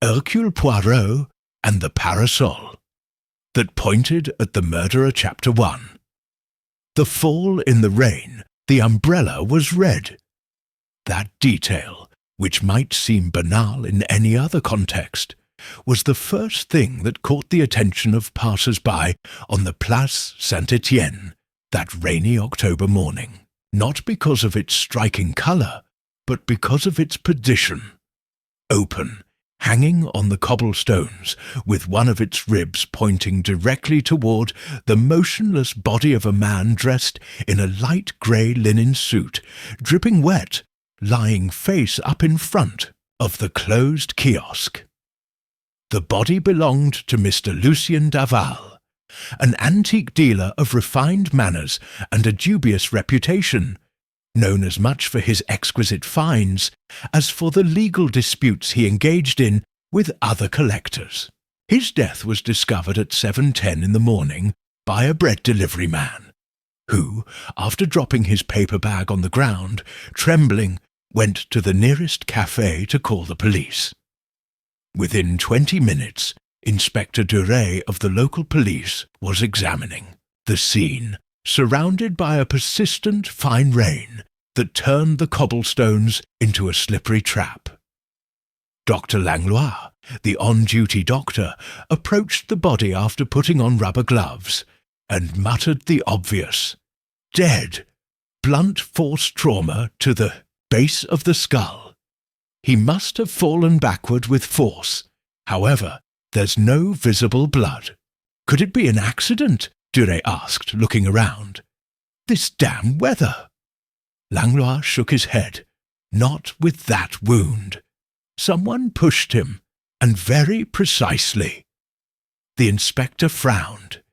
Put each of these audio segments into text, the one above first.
Hercule Poirot and the Parasol, that pointed at the murderer. Chapter 1. The fall in the rain, the umbrella was red. That detail, which might seem banal in any other context, was the first thing that caught the attention of passers-by on the Place Saint-Étienne that rainy October morning, not because of its striking colour, but because of its position. Open, hanging on the cobblestones, with one of its ribs pointing directly toward the motionless body of a man dressed in a light grey linen suit, dripping wet, lying face up in front of the closed kiosk. The body belonged to Mr. Lucien Daval, an antique dealer of refined manners and a dubious reputation, known as much for his exquisite finds as for the legal disputes he engaged in with other collectors. His death was discovered at 7:10 in the morning by a bread delivery man, who, after dropping his paper bag on the ground, trembling, went to the nearest café to call the police. Within 20 minutes, Inspector Duret of the local police was examining the scene, surrounded by a persistent fine rain that turned the cobblestones into a slippery trap. Dr. Langlois, the on-duty doctor, approached the body after putting on rubber gloves and muttered the obvious: "Dead. Blunt force trauma to the base of the skull. He must have fallen backward with force. However, there's no visible blood. Could it be an accident?" Duret asked, looking around. "This damn weather." Langlois shook his head. "Not with that wound. Someone pushed him, and very precisely." The inspector frowned.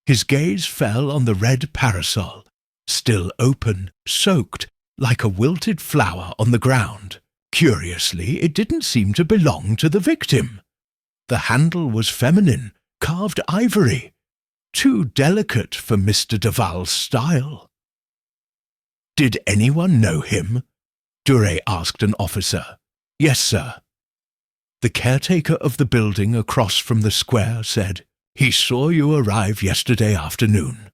His gaze fell on the red parasol, still open, soaked, like a wilted flower on the ground. Curiously, it didn't seem to belong to the victim. The handle was feminine, carved ivory, too delicate for Mr. Daval's style. "Did anyone know him?" Duret asked an officer. "Yes, sir." The caretaker of the building across from the square said, "He saw you arrive yesterday afternoon.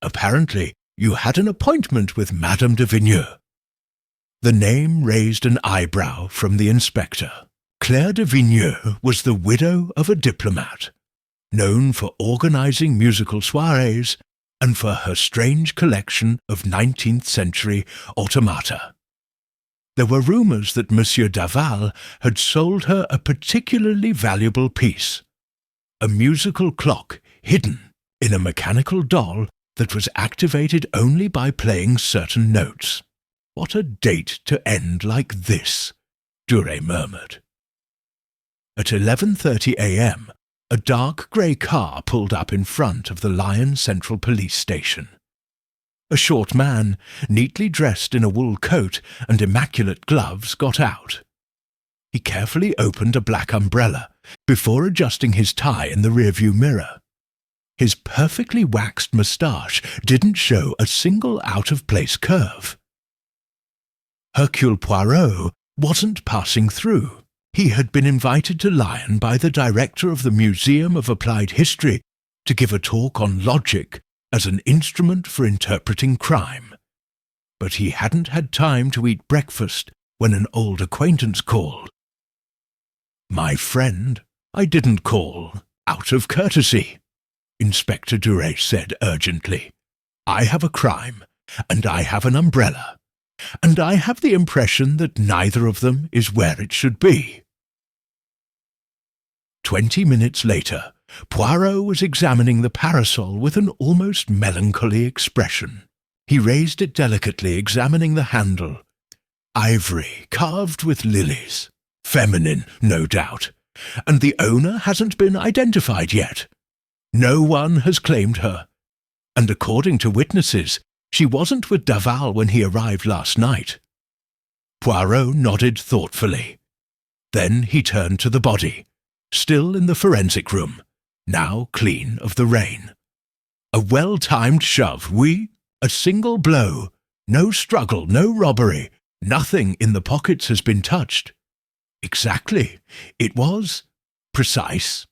Apparently, you had an appointment with Madame de Vigneux." The name raised an eyebrow from the inspector. Claire de Vigneux was the widow of a diplomat, known for organizing musical soirees and for her strange collection of 19th-century automata. There were rumors that Monsieur Daval had sold her a particularly valuable piece, a musical clock hidden in a mechanical doll that was activated only by playing certain notes. "What a date to end like this," Duret murmured. At 11:30 a.m., a dark grey car pulled up in front of the Lyon Central Police Station. A short man, neatly dressed in a wool coat and immaculate gloves, got out. He carefully opened a black umbrella before adjusting his tie in the rearview mirror. His perfectly waxed moustache didn't show a single out-of-place curve. Hercule Poirot wasn't passing through. He had been invited to Lyon by the director of the Museum of Applied History to give a talk on logic as an instrument for interpreting crime. But he hadn't had time to eat breakfast when an old acquaintance called. "My friend, I didn't call out of courtesy," Inspector Duret said urgently. "I have a crime, and I have an umbrella, and I have the impression that neither of them is where it should be." 20 minutes later, Poirot was examining the parasol with an almost melancholy expression. He raised it delicately, examining the handle. Ivory, carved with lilies. Feminine, no doubt. And the owner hasn't been identified yet. No one has claimed her. And according to witnesses, she wasn't with Daval when he arrived last night. Poirot nodded thoughtfully. Then he turned to the body, still in the forensic room, now clean of the rain. "A well-timed shove, oui? A single blow. No struggle, no robbery. Nothing in the pockets has been touched. Exactly. It was precise.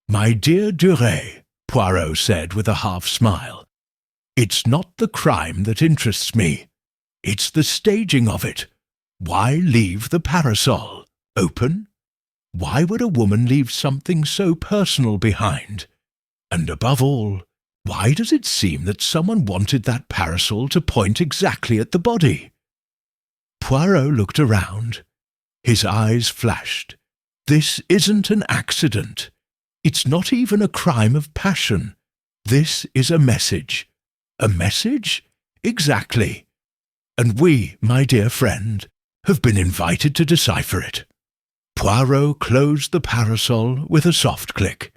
My dear Duret, Poirot said with a half-smile, it's not the crime that interests me. It's the staging of it. Why leave the parasol open? Why would a woman leave something so personal behind? And above all, why does it seem that someone wanted that parasol to point exactly at the body? Poirot looked around. His eyes flashed. This isn't an accident. It's not even a crime of passion. This is a message. A message? Exactly. And we, my dear friend, have been invited to decipher it. Poirot closed the parasol with a soft click,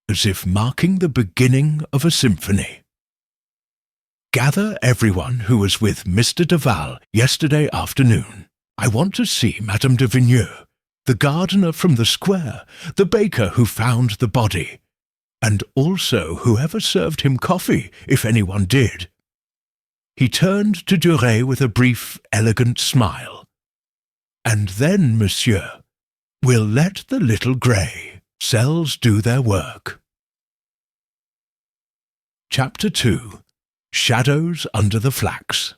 as if marking the beginning of a symphony. Gather everyone who was with Mr. Duval yesterday afternoon. I want to see Madame de Vigneux, the gardener from the square, the baker who found the body, and also whoever served him coffee, if anyone did. He turned to Duret with a brief, elegant smile. And then, monsieur, we'll let the little grey cells do their work. Chapter 2. Shadows Under the Flax.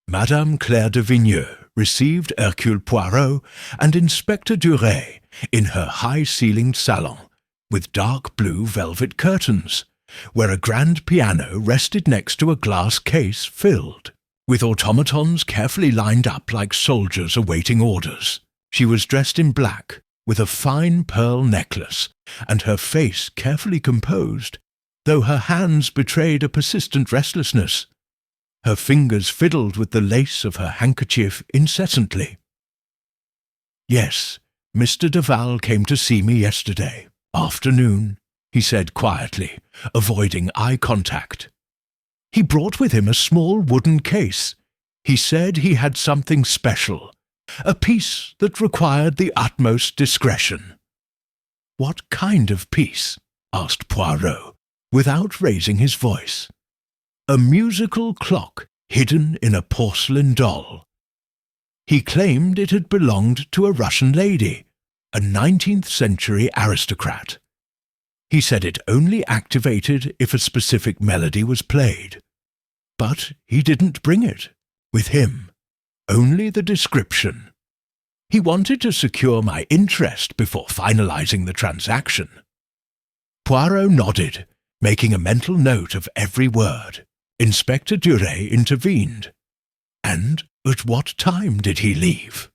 Madame Claire de Vigneux received Hercule Poirot and Inspector Duret in her high-ceilinged salon, with dark blue velvet curtains, where a grand piano rested next to a glass case filled with automatons carefully lined up like soldiers awaiting orders. She was dressed in black, with a fine pearl necklace, and her face carefully composed, though her hands betrayed a persistent restlessness. Her fingers fiddled with the lace of her handkerchief incessantly. Yes, Mr. Duval came to see me yesterday afternoon, he said quietly, avoiding eye contact. He brought with him a small wooden case. He said he had something special, a piece that required the utmost discretion. What kind of piece? Asked Poirot, without raising his voice. A musical clock hidden in a porcelain doll. He claimed it had belonged to a Russian lady, a 19th-century aristocrat. He said it only activated if a specific melody was played. But he didn't bring it with him, only the description. He wanted to secure my interest before finalizing the transaction. Poirot nodded, making a mental note of every word. Inspector Duret intervened. And at what time did he leave?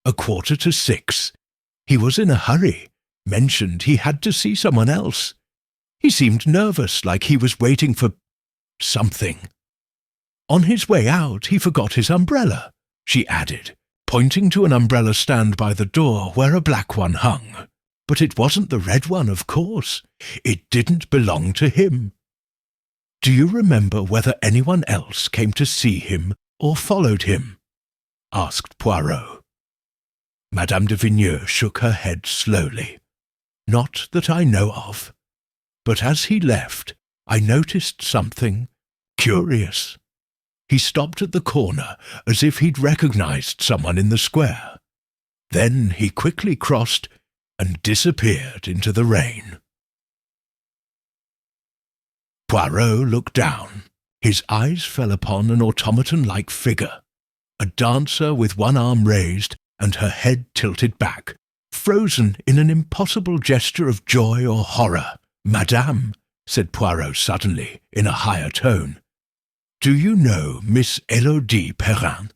6:15. He was in a hurry, mentioned he had to see someone else. He seemed nervous, like he was waiting for something. On his way out, he forgot his umbrella, she added, pointing to an umbrella stand by the door where a black one hung. But it wasn't the red one, of course. It didn't belong to him. Do you remember whether anyone else came to see him or followed him? Asked Poirot. Madame de Vigneux shook her head slowly. Not that I know of. But as he left, I noticed something curious. He stopped at the corner as if he'd recognized someone in the square. Then he quickly crossed and disappeared into the rain. Poirot looked down. His eyes fell upon an automaton-like figure, a dancer with one arm raised and her head tilted back, frozen in an impossible gesture of joy or horror. Madame, said Poirot suddenly, in a higher tone, do you know Miss Élodie Perrin?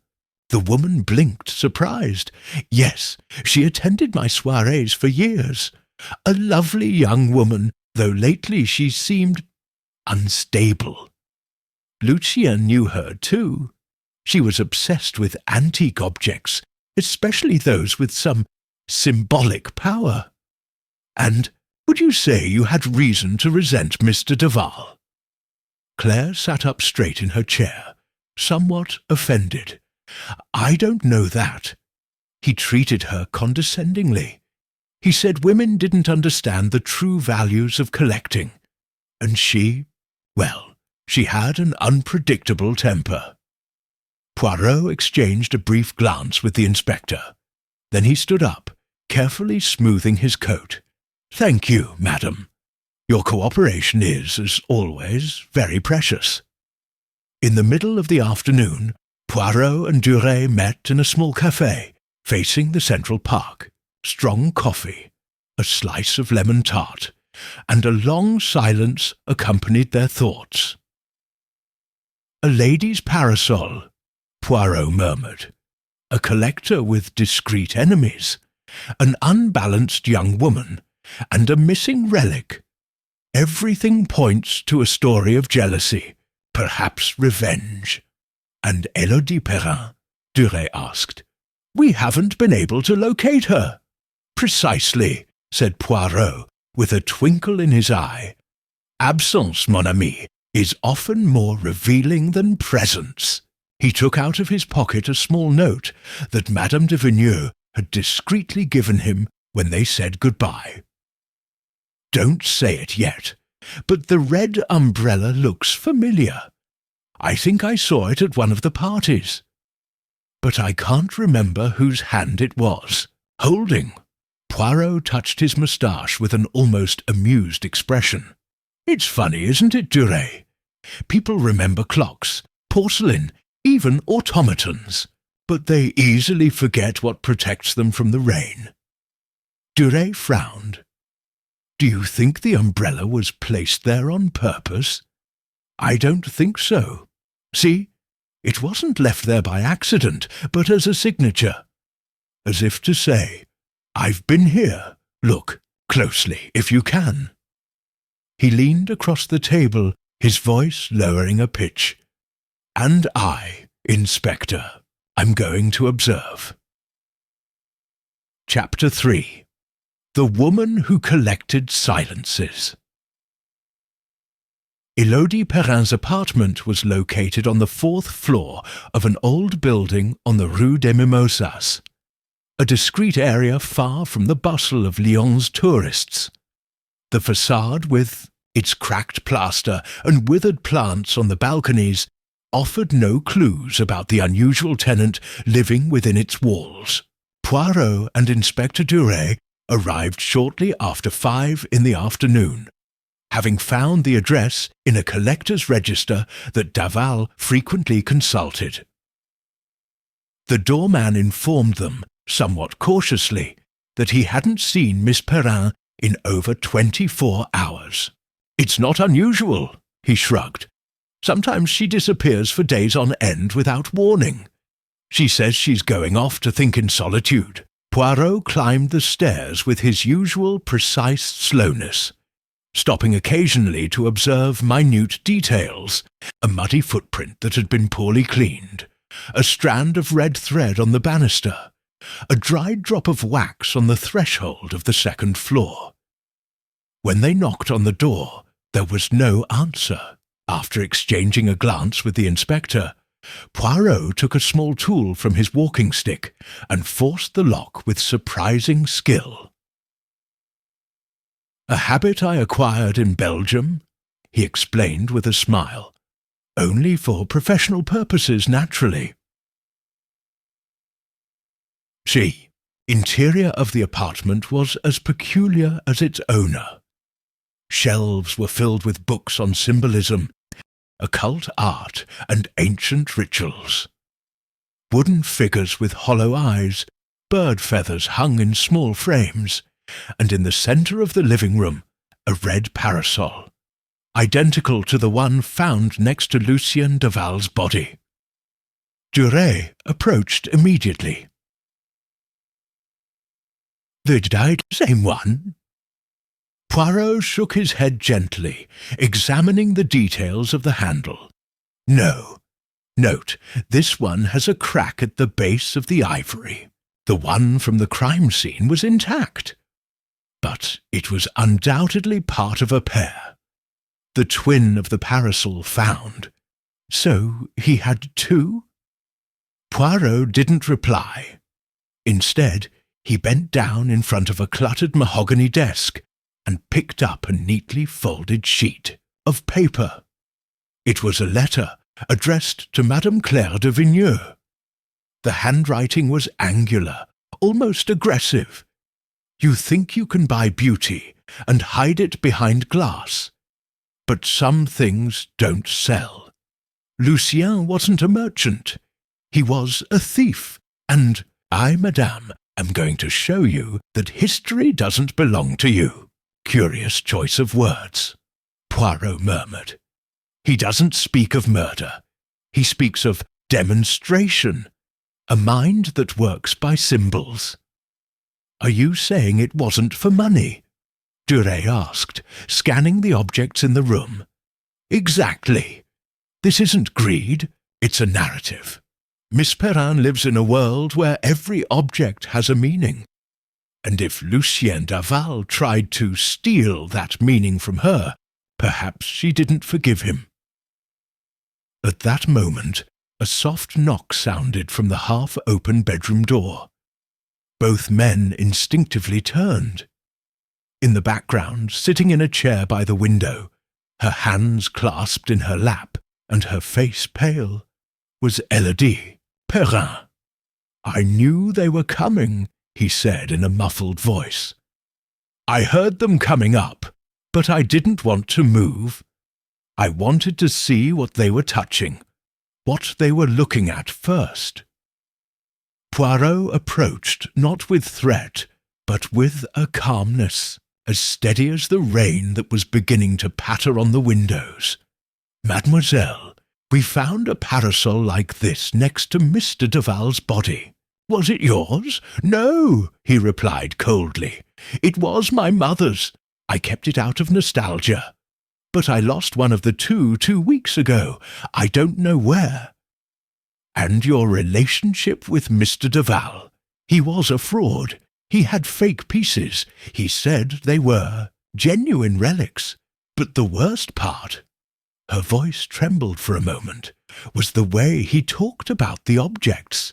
The woman blinked, surprised. Yes, she attended my soirees for years. A lovely young woman, though lately she seemed unstable. Lucien knew her too. She was obsessed with antique objects, especially those with some symbolic power. And would you say you had reason to resent Mr. Duval? Claire sat up straight in her chair, somewhat offended. I don't know that. He treated her condescendingly. He said women didn't understand the true values of collecting. And she, well, she had an unpredictable temper. Poirot exchanged a brief glance with the inspector. Then he stood up, carefully smoothing his coat. "Thank you, madam. Your cooperation is, as always, very precious." In the middle of the afternoon, Poirot and Duret met in a small café, facing the Central Park. Strong coffee, a slice of lemon tart, and a long silence accompanied their thoughts. "A lady's parasol," Poirot murmured. "A collector with discreet enemies, an unbalanced young woman, and a missing relic. Everything points to a story of jealousy, perhaps revenge." "And Élodie Perrin?" Duret asked. "We haven't been able to locate her." "Precisely," said Poirot, with a twinkle in his eye. "Absence, mon ami, is often more revealing than presence." He took out of his pocket a small note that Madame de Vigneux had discreetly given him when they said goodbye. "Don't say it yet, but the red umbrella looks familiar. I think I saw it at one of the parties. But I can't remember whose hand it was holding." Poirot touched his moustache with an almost amused expression. "It's funny, isn't it, Duret? People remember clocks, porcelain, even automatons, but they easily forget what protects them from the rain." Duret frowned. "Do you think the umbrella was placed there on purpose?" "I don't think so. See, it wasn't left there by accident, but as a signature. As if to say, 'I've been here. Look closely, if you can.'" He leaned across the table, his voice lowering a pitch. "And I, Inspector, I'm going to observe." Chapter 3. The Woman Who Collected Silences. Élodie Perrin's apartment was located on the 4th floor of an old building on the Rue des Mimosas, a discreet area far from the bustle of Lyon's tourists. The façade, with its cracked plaster and withered plants on the balconies, offered no clues about the unusual tenant living within its walls. Poirot and Inspector Duret arrived shortly after 5 in the afternoon, having found the address in a collector's register that Daval frequently consulted. The doorman informed them, somewhat cautiously, that he hadn't seen Miss Perrin in over 24 hours. "It's not unusual," he shrugged. "Sometimes she disappears for days on end without warning. She says she's going off to think in solitude." Poirot climbed the stairs with his usual precise slowness, stopping occasionally to observe minute details: a muddy footprint that had been poorly cleaned, a strand of red thread on the banister, a dried drop of wax on the threshold of the 2nd floor. When they knocked on the door, there was no answer. After exchanging a glance with the inspector, Poirot took a small tool from his walking stick and forced the lock with surprising skill. "A habit I acquired in Belgium," he explained with a smile. "Only for professional purposes, naturally." The interior of the apartment was as peculiar as its owner. Shelves were filled with books on symbolism, occult art, and ancient rituals. Wooden figures with hollow eyes, bird feathers hung in small frames, and in the centre of the living room, a red parasol, identical to the one found next to Lucien Daval's body. Duret approached immediately. "The same one?" Poirot shook his head gently, examining the details of the handle. "No. Note, this one has a crack at the base of the ivory. The one from the crime scene was intact. But it was undoubtedly part of a pair. The twin of the parasol found. So he had two?" Poirot didn't reply. Instead, he bent down in front of a cluttered mahogany desk and picked up a neatly folded sheet of paper. It was a letter addressed to Madame Claire de Vigneux. The handwriting was angular, almost aggressive. You think you can buy beauty and hide it behind glass, but some things don't sell. Lucien wasn't a merchant. He was a thief, and I, madame, am going to show you that history doesn't belong to you. Curious choice of words, Poirot murmured. He doesn't speak of murder. He speaks of demonstration, a mind that works by symbols. Are you saying it wasn't for money? Duret asked, scanning the objects in the room. Exactly. This isn't greed, it's a narrative. Miss Perrin lives in a world where every object has a meaning. And if Lucien Daval tried to steal that meaning from her, perhaps she didn't forgive him. At that moment, a soft knock sounded from the half-open bedroom door. Both men instinctively turned. In the background, sitting in a chair by the window, her hands clasped in her lap and her face pale, was Élodie Perrin. I knew they were coming, he said in a muffled voice. I heard them coming up, but I didn't want to move. I wanted to see what they were touching, what they were looking at first. Poirot approached not with threat, but with a calmness, as steady as the rain that was beginning to patter on the windows. Mademoiselle, we found a parasol like this next to Mr. Daval's body. Was it yours? No, he replied coldly. It was my mother's. I kept it out of nostalgia. But I lost one of the 2 weeks ago. I don't know where. And your relationship with Mr. Daval? He was a fraud. He had fake pieces. He said they were genuine relics. But the worst part, her voice trembled for a moment, was the way he talked about the objects,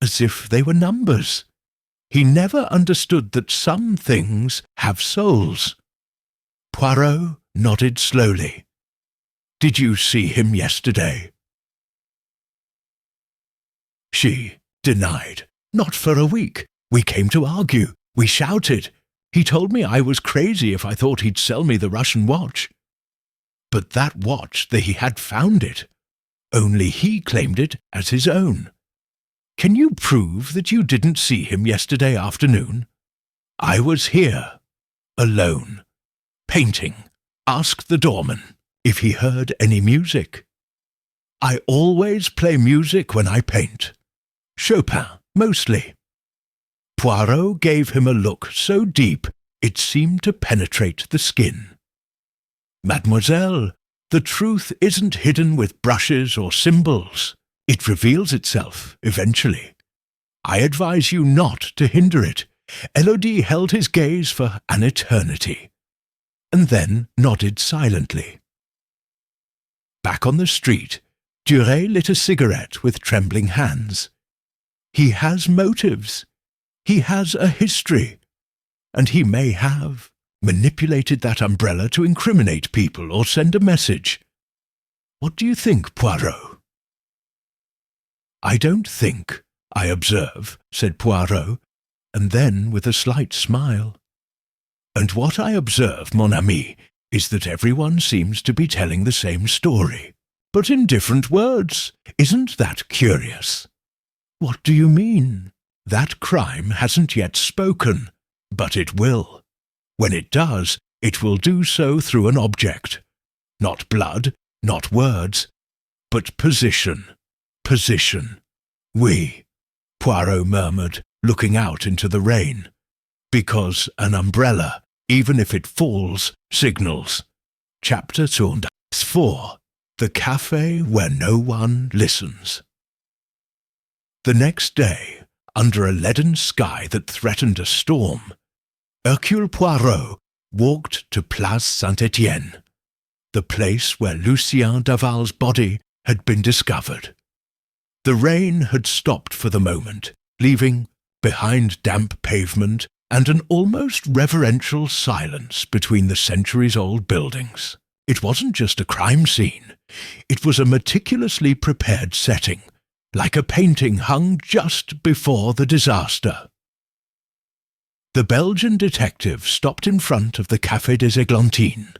as if they were numbers. He never understood that some things have souls. Poirot nodded slowly. Did you see him yesterday? She denied. Not for a week. We came to argue. We shouted. He told me I was crazy if I thought he'd sell me the Russian watch. But that watch, he had found it. Only he claimed it as his own. Can you prove that you didn't see him yesterday afternoon? I was here, alone, painting. Ask the doorman if he heard any music. I always play music when I paint. Chopin, mostly. Poirot gave him a look so deep it seemed to penetrate the skin. Mademoiselle, the truth isn't hidden with brushes or symbols. It reveals itself, eventually. I advise you not to hinder it. Élodie held his gaze for an eternity, and then nodded silently. Back on the street, Duret lit a cigarette with trembling hands. He has motives. He has a history. And he may have manipulated that umbrella to incriminate people or send a message. What do you think, Poirot? I don't think, I observe, said Poirot, and then with a slight smile. And what I observe, mon ami, is that everyone seems to be telling the same story, but in different words. Isn't that curious? What do you mean? That crime hasn't yet spoken, but it will. When it does, it will do so through an object. Not blood, not words, but position. Position. Oui, Poirot murmured, looking out into the rain. Because an umbrella, even if it falls, signals. Chapter 4. The Café Where No One Listens. The next day, under a leaden sky that threatened a storm, Hercule Poirot walked to Place Saint-Étienne, the place where Lucien Daval's body had been discovered. The rain had stopped for the moment, leaving, behind damp pavement, and an almost reverential silence between the centuries-old buildings. It wasn't just a crime scene. It was a meticulously prepared setting, like a painting hung just before the disaster. The Belgian detective stopped in front of the Café des Églantines,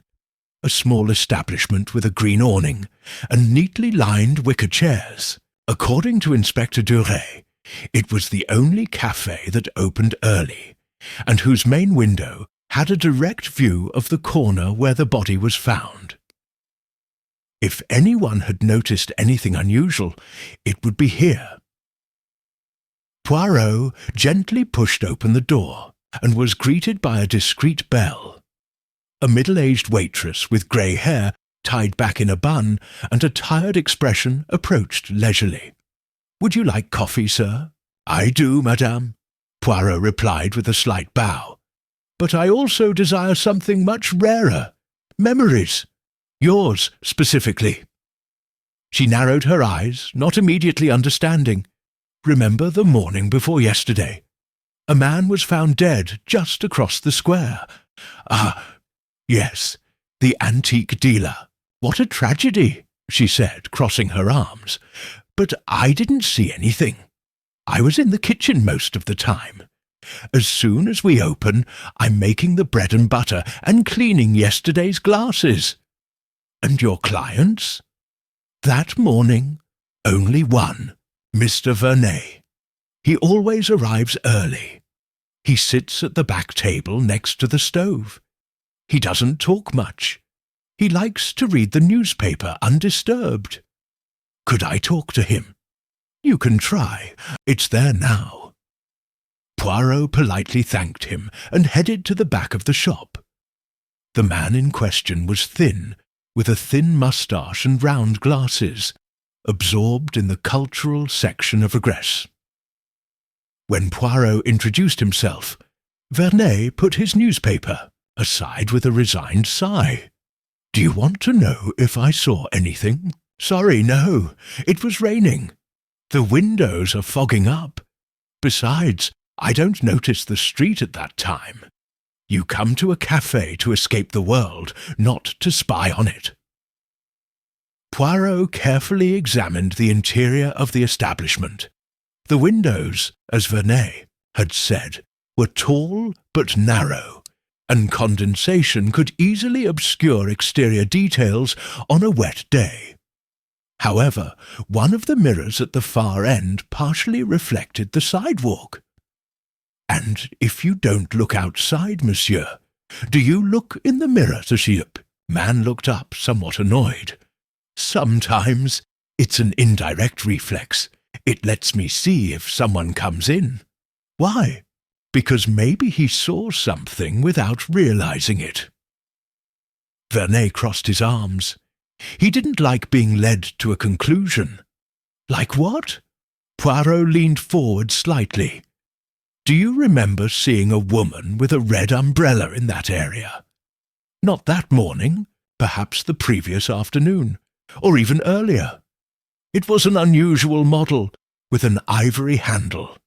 a small establishment with a green awning and neatly lined wicker chairs. According to Inspector Duret, it was the only café that opened early, and whose main window had a direct view of the corner where the body was found. If anyone had noticed anything unusual, it would be here. Poirot gently pushed open the door and was greeted by a discreet belle. A middle-aged waitress with grey hair tied back in a bun and a tired expression approached leisurely. "Would you like coffee, sir?" "I do, madame," Poirot replied with a slight bow. "But I also desire something much rarer. Memories. Yours, specifically." She narrowed her eyes, not immediately understanding. "Remember the morning before yesterday? A man was found dead just across the square. Ah, yes, the antique dealer. What a tragedy," she said, crossing her arms. "But I didn't see anything. I was in the kitchen most of the time. As soon as we open, I'm making the bread and butter and cleaning yesterday's glasses." "And your clients?" "That morning, only one, Mr. Vernet. He always arrives early. He sits at the back table next to the stove. He doesn't talk much. He likes to read the newspaper undisturbed. Could I talk to him?" "You can try. It's there now." Poirot politely thanked him and headed to the back of the shop. The man in question was thin, with a thin moustache and round glasses, absorbed in the cultural section of Regresse. When Poirot introduced himself, Vernet put his newspaper aside with a resigned sigh. "Do you want to know if I saw anything? Sorry, no. It was raining. The windows are fogging up. Besides, I don't notice the street at that time. You come to a café to escape the world, not to spy on it." Poirot carefully examined the interior of the establishment. The windows, as Vernet had said, were tall but narrow, and condensation could easily obscure exterior details on a wet day. However, one of the mirrors at the far end partially reflected the sidewalk. "And if you don't look outside, monsieur, do you look in the mirror to see it?" Man looked up, somewhat annoyed. "Sometimes it's an indirect reflex. It lets me see if someone comes in." "Why?" "Because maybe he saw something without realizing it." Vernet crossed his arms. He didn't like being led to a conclusion. "Like what?" Poirot leaned forward slightly. "Do you remember seeing a woman with a red umbrella in that area? Not that morning, perhaps the previous afternoon, or even earlier. It was an unusual model, with an ivory handle."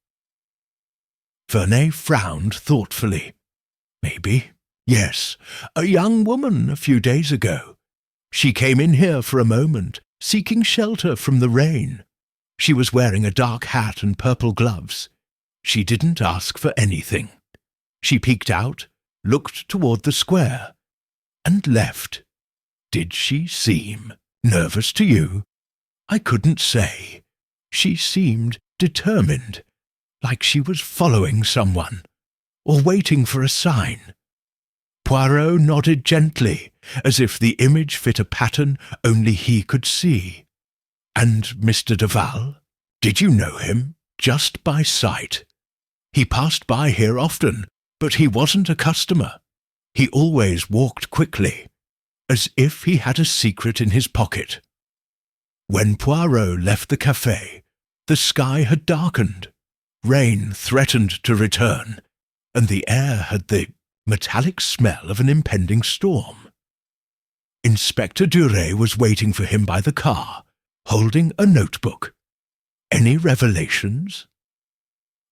Vernet frowned thoughtfully. "Maybe. Yes, a young woman a few days ago. She came in here for a moment, seeking shelter from the rain. She was wearing a dark hat and purple gloves. She didn't ask for anything. She peeked out, looked toward the square, and left. Did she seem nervous to you?" "I couldn't say. She seemed determined, like she was following someone, or waiting for a sign." Poirot nodded gently, as if the image fit a pattern only he could see. "And Mr. Duval? Did you know him, just by sight?" "He passed by here often, but he wasn't a customer. He always walked quickly, as if he had a secret in his pocket." When Poirot left the café, the sky had darkened. Rain threatened to return, and the air had the metallic smell of an impending storm. Inspector Duret was waiting for him by the car, holding a notebook. "Any revelations?"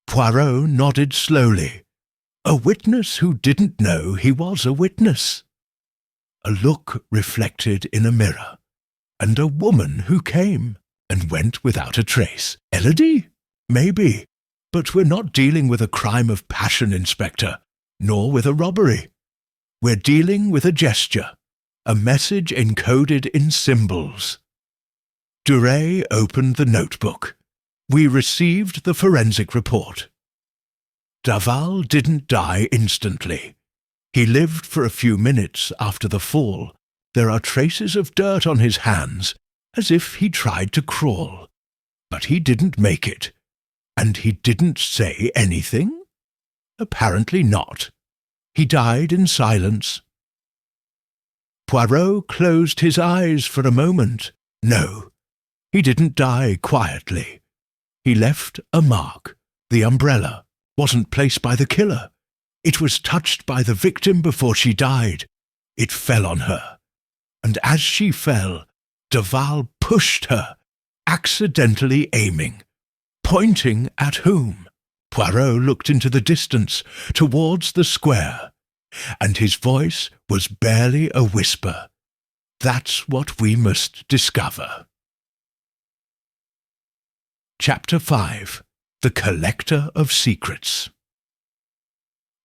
Poirot nodded slowly. A witness who didn't know he was a witness. A look reflected in a mirror. and a woman who came and went without a trace. Elodie? Maybe. But we're not dealing with a crime of passion, Inspector, nor with a robbery. We're dealing with a gesture, a message encoded in symbols. Duret opened the notebook. We received the forensic report. Daval didn't die instantly. He lived for a few minutes after the fall. There are traces of dirt on his hands, as if he tried to crawl. But he didn't make it. And he didn't say anything? Apparently not. He died in silence. Poirot closed his eyes for a moment. No, he didn't die quietly. He left a mark. The umbrella wasn't placed by the killer. It was touched by the victim before she died. It fell on her. And as she fell, Daval pushed her, accidentally aiming. Pointing at whom? Poirot looked into the distance, towards the square, and his voice was barely a whisper. That's what we must discover. Chapter 5. The Collector of Secrets.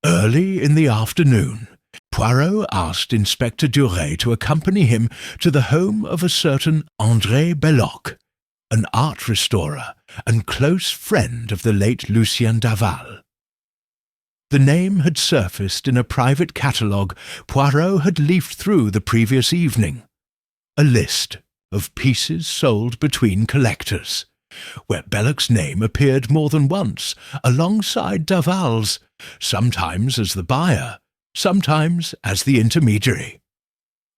Early in the afternoon, Poirot asked Inspector Duret to accompany him to the home of a certain André Belloc, an art restorer and close friend of the late Lucien Daval. The name had surfaced in a private catalogue Poirot had leafed through the previous evening, a list of pieces sold between collectors, where Belloc's name appeared more than once alongside Daval's, sometimes as the buyer, sometimes as the intermediary.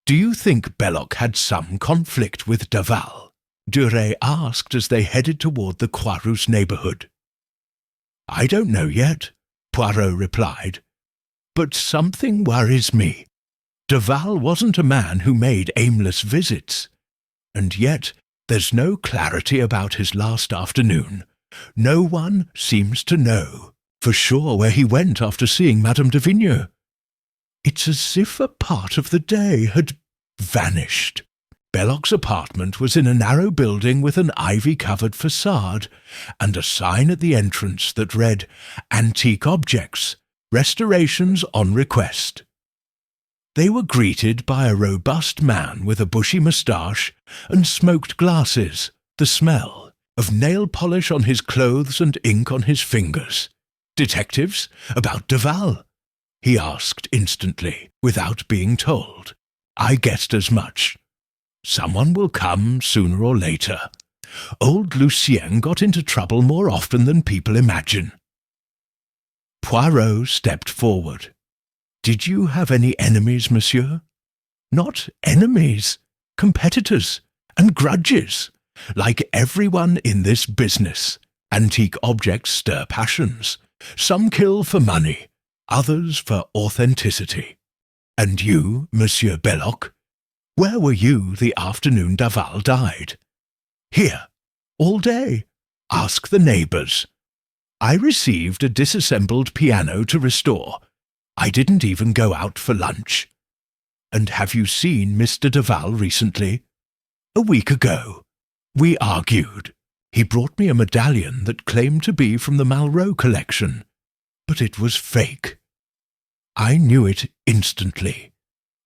Do you think Belloc had some conflict with Daval? Duret asked as they headed toward the Croix-Rousse neighborhood. I don't know yet, Poirot replied, but something worries me. Daval wasn't a man who made aimless visits, and yet there's no clarity about his last afternoon. No one seems to know for sure where he went after seeing Madame de Vigneux. It's as if a part of the day had vanished. Belloc's apartment was in a narrow building with an ivy-covered facade and a sign at the entrance that read, Antique Objects, Restorations on Request. They were greeted by a robust man with a bushy moustache and smoked glasses, the smell of nail polish on his clothes and ink on his fingers. Detectives? About Daval? He asked instantly, without being told. I guessed as much. Someone will come sooner or later. Old Lucien got into trouble more often than people imagine. Poirot stepped forward. Did you have any enemies, monsieur? Not enemies, competitors and grudges. Like everyone in this business, antique objects stir passions. Some kill for money, others for authenticity. And you, Monsieur Belloc? Where were you the afternoon Daval died? Here, all day. Ask the neighbours. I received a disassembled piano to restore. I didn't even go out for lunch. And have you seen Mr. Daval recently? A week ago. We argued. He brought me a medallion that claimed to be from the Malraux collection, but it was fake. I knew it instantly.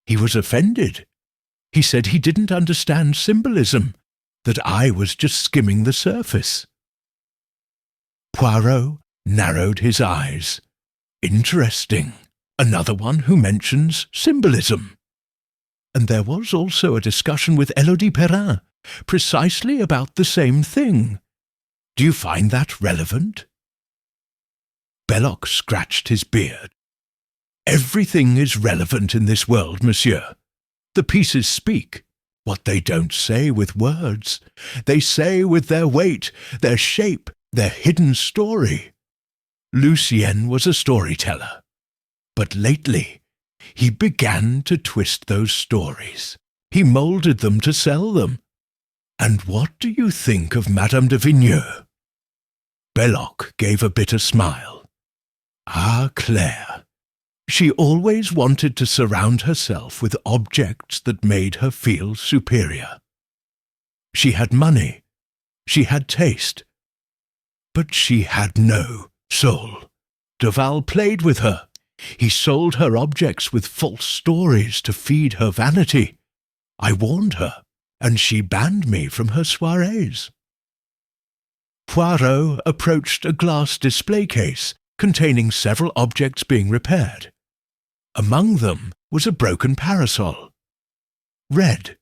He was offended. He said he didn't understand symbolism, that I was just skimming the surface. Poirot narrowed his eyes. Interesting. Another one who mentions symbolism. And there was also a discussion with Élodie Perrin, precisely about the same thing. Do you find that relevant? Belloc scratched his beard. Everything is relevant in this world, monsieur. The pieces speak. What they don't say with words, they say with their weight, their shape, their hidden story. Lucien was a storyteller. But lately, he began to twist those stories. He moulded them to sell them. And what do you think of Madame de Vigneux? Belloc gave a bitter smile. Ah, Claire. She always wanted to surround herself with objects that made her feel superior. She had money. She had taste. But she had no soul. Duval played with her. He sold her objects with false stories to feed her vanity. I warned her, and she banned me from her soirees. Poirot approached a glass display case containing several objects being repaired. Among them was a broken parasol. Red.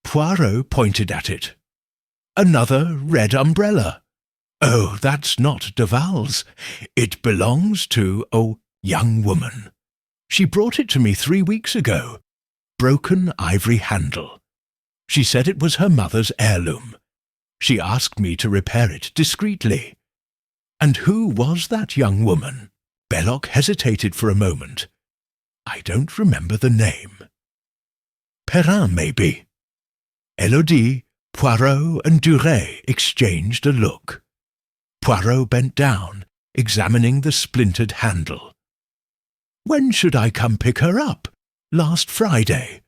Poirot pointed at it. Another red umbrella. Oh, that's not Duval's. It belongs to a young woman. She brought it to me 3 weeks ago. Broken ivory handle. She said it was her mother's heirloom. She asked me to repair it discreetly. And who was that young woman? Belloc hesitated for a moment. I don't remember the name. Perrin, maybe. Élodie, Poirot, and Duret exchanged a look. Poirot bent down, examining the splintered handle. When should I come pick her up? Last Friday.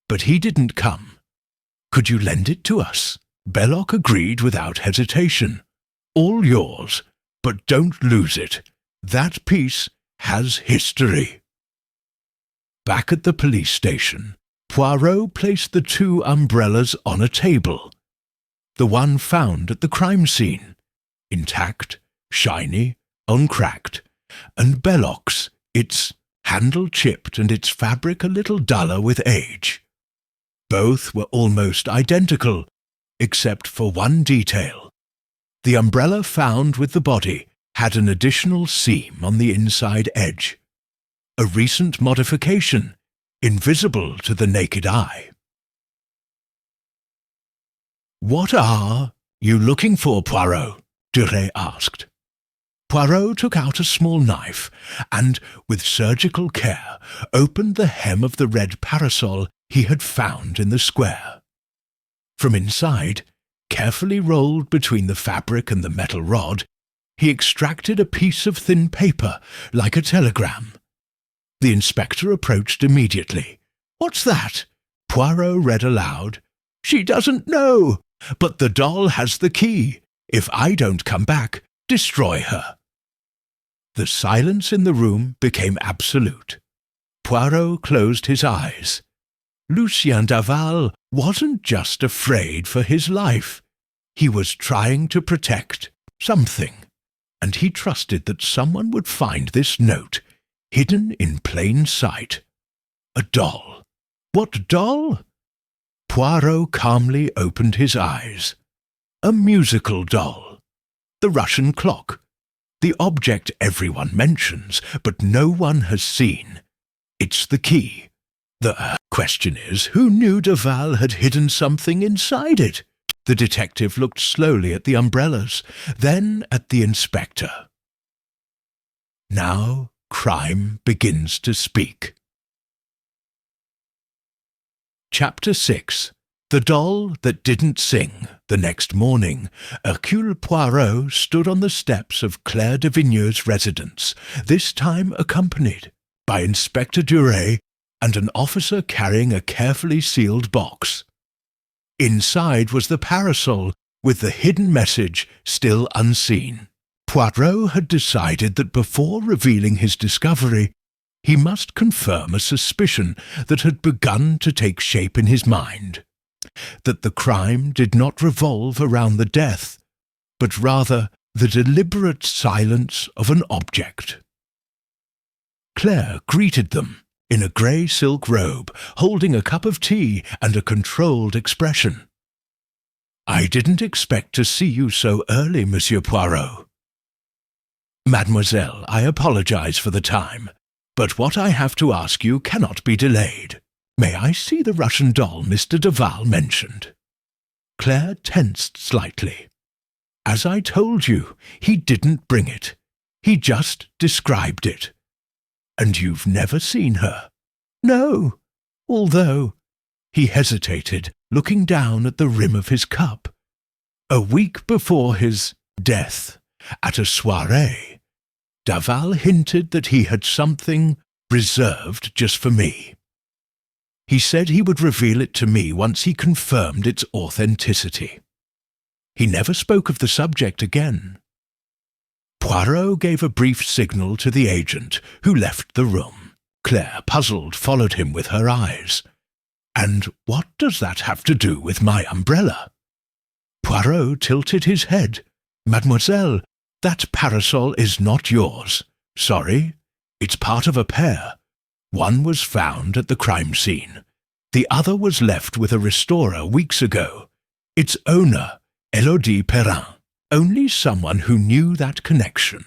But he didn't come. Could you lend it to us? Belloc agreed without hesitation. All yours, but don't lose it. That piece has history. Back at the police station, Poirot placed the 2 umbrellas on a table. The one found at the crime scene, intact, shiny, uncracked, and Belloc's, its handle chipped and its fabric a little duller with age. Both were almost identical, except for one detail. The umbrella found with the body had an additional seam on the inside edge. A recent modification, invisible to the naked eye. What are you looking for, Poirot? Duret asked. Poirot took out a small knife and, with surgical care, opened the hem of the red parasol he had found in the square. From inside, carefully rolled between the fabric and the metal rod, he extracted a piece of thin paper like a telegram. The inspector approached immediately. What's that? Poirot read aloud. She doesn't know, but the doll has the key. If I don't come back, destroy her. The silence in the room became absolute. Poirot closed his eyes. Lucien Daval wasn't just afraid for his life. He was trying to protect something, and he trusted that someone would find this note, hidden in plain sight. A doll. What doll? Poirot calmly opened his eyes. A musical doll. The Russian clock. The object everyone mentions, but no one has seen. It's the key. The question is, who knew Duval had hidden something inside it? The detective looked slowly at the umbrellas, then at the inspector. Now crime begins to speak. Chapter 6. The Doll That Didn't Sing. The next morning, Hercule Poirot stood on the steps of Claire de Vigneux's residence, this time accompanied by Inspector Duret and an officer carrying a carefully sealed box. Inside was the parasol with the hidden message still unseen. Poirot had decided that before revealing his discovery, he must confirm a suspicion that had begun to take shape in his mind, that the crime did not revolve around the death, but rather the deliberate silence of an object. Claire greeted them in a grey silk robe, holding a cup of tea and a controlled expression. "I didn't expect to see you so early, Monsieur Poirot." "Mademoiselle, I apologize for the time, but what I have to ask you cannot be delayed. May I see the Russian doll Mr. Duval mentioned?" Claire tensed slightly. "As I told you, he didn't bring it. He just described it. And you've never seen her?" "No, although—" He hesitated, looking down at the rim of his cup. "A week before his death, at a soirée, Daval hinted that he had something reserved just for me. He said he would reveal it to me once he confirmed its authenticity. He never spoke of the subject again. Poirot gave a brief signal to the agent, who left the room. Claire, puzzled, followed him with her eyes. "And what does that have to do with my umbrella?" Poirot tilted his head. "Mademoiselle, that parasol is not yours. Sorry, it's part of a pair. One was found at the crime scene. The other was left with a restorer weeks ago. Its owner, Élodie Perrin. Only someone who knew that connection,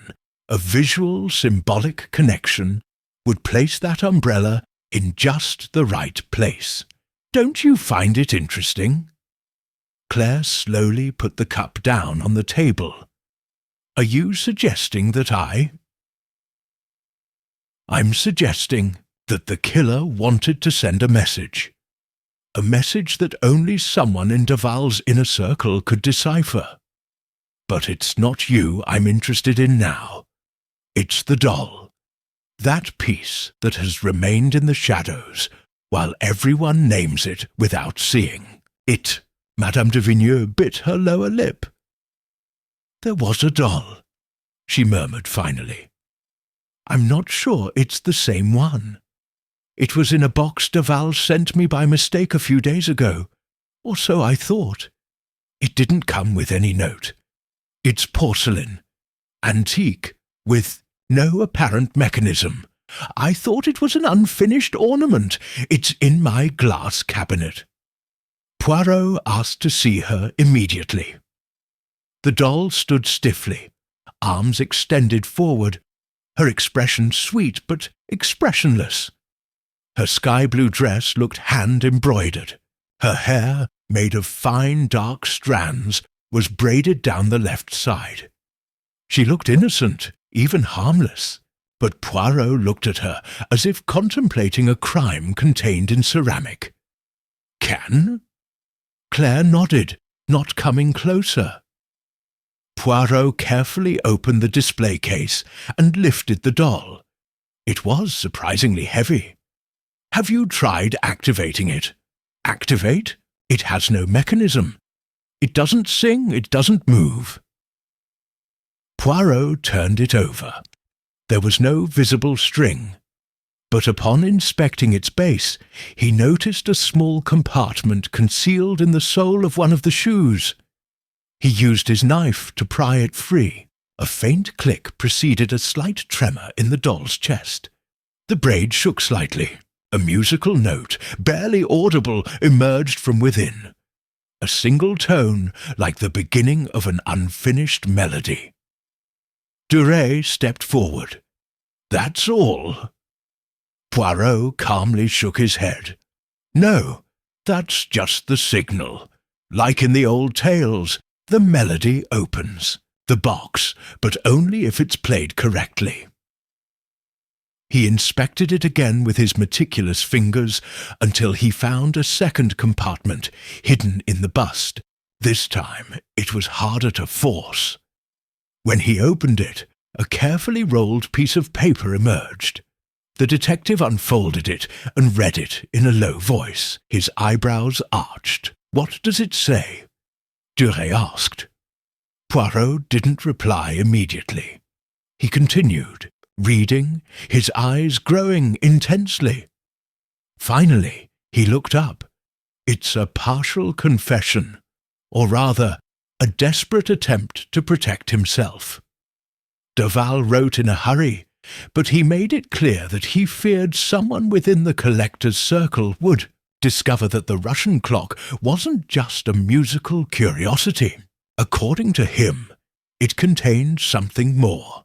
a visual, symbolic connection, would place that umbrella in just the right place. Don't you find it interesting?" Claire slowly put the cup down on the table. "Are you suggesting that I'm suggesting that the killer wanted to send a message. A message that only someone in Duval's inner circle could decipher. But it's not you I'm interested in now. It's the doll. That piece that has remained in the shadows while everyone names it without seeing it." Madame de Vigneux bit her lower lip. "There was a doll," she murmured finally. "I'm not sure it's the same one. It was in a box Duval sent me by mistake a few days ago, or so I thought. It didn't come with any note. It's porcelain, antique, with no apparent mechanism. I thought it was an unfinished ornament. It's in my glass cabinet." Poirot asked to see her immediately. The doll stood stiffly, arms extended forward, her expression sweet but expressionless. Her sky-blue dress looked hand-embroidered. Her hair, made of fine dark strands, was braided down the left side. She looked innocent, even harmless, but Poirot looked at her as if contemplating a crime contained in ceramic. "Can?" Claire nodded, not coming closer. Poirot carefully opened the display case and lifted the doll. It was surprisingly heavy. "Have you tried activating it?" "Activate? It has no mechanism. It doesn't sing, it doesn't move." Poirot turned it over. There was no visible string, but upon inspecting its base, he noticed a small compartment concealed in the sole of one of the shoes. He used his knife to pry it free. A faint click preceded a slight tremor in the doll's chest. The braid shook slightly. A musical note, barely audible, emerged from within. A single tone, like the beginning of an unfinished melody. Duret stepped forward. "That's all." Poirot calmly shook his head. "No, that's just the signal. Like in the old tales, the melody opens the box, but only if it's played correctly." He inspected it again with his meticulous fingers until he found a second compartment hidden in the bust. This time it was harder to force. When he opened it, a carefully rolled piece of paper emerged. The detective unfolded it and read it in a low voice, his eyebrows arched. "What does it say?" Duret asked. Poirot didn't reply immediately. He continued, reading, his eyes growing intensely. Finally, he looked up. "It's a partial confession, or rather, a desperate attempt to protect himself. Duval wrote in a hurry, but he made it clear that he feared someone within the collector's circle would discover that the Russian clock wasn't just a musical curiosity. According to him, it contained something more.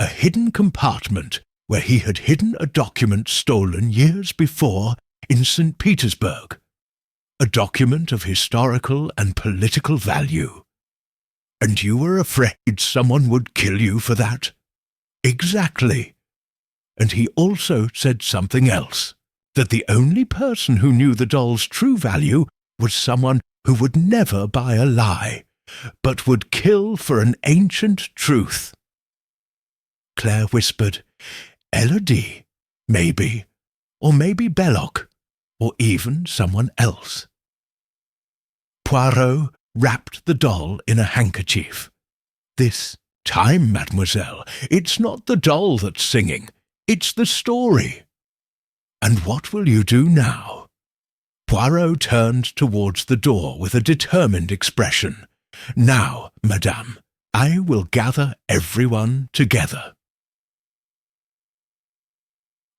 A hidden compartment where he had hidden a document stolen years before in St. Petersburg. A document of historical and political value. And you were afraid someone would kill you for that? Exactly. And he also said something else, that the only person who knew the doll's true value was someone who would never buy a lie, but would kill for an ancient truth." Claire whispered, "Élodie, maybe, or maybe Belloc. or even someone else. Poirot wrapped the doll in a handkerchief. "This time, mademoiselle, it's not the doll that's singing, it's the story." "And what will you do now?" Poirot turned towards the door with a determined expression. "Now, madame, I will gather everyone together."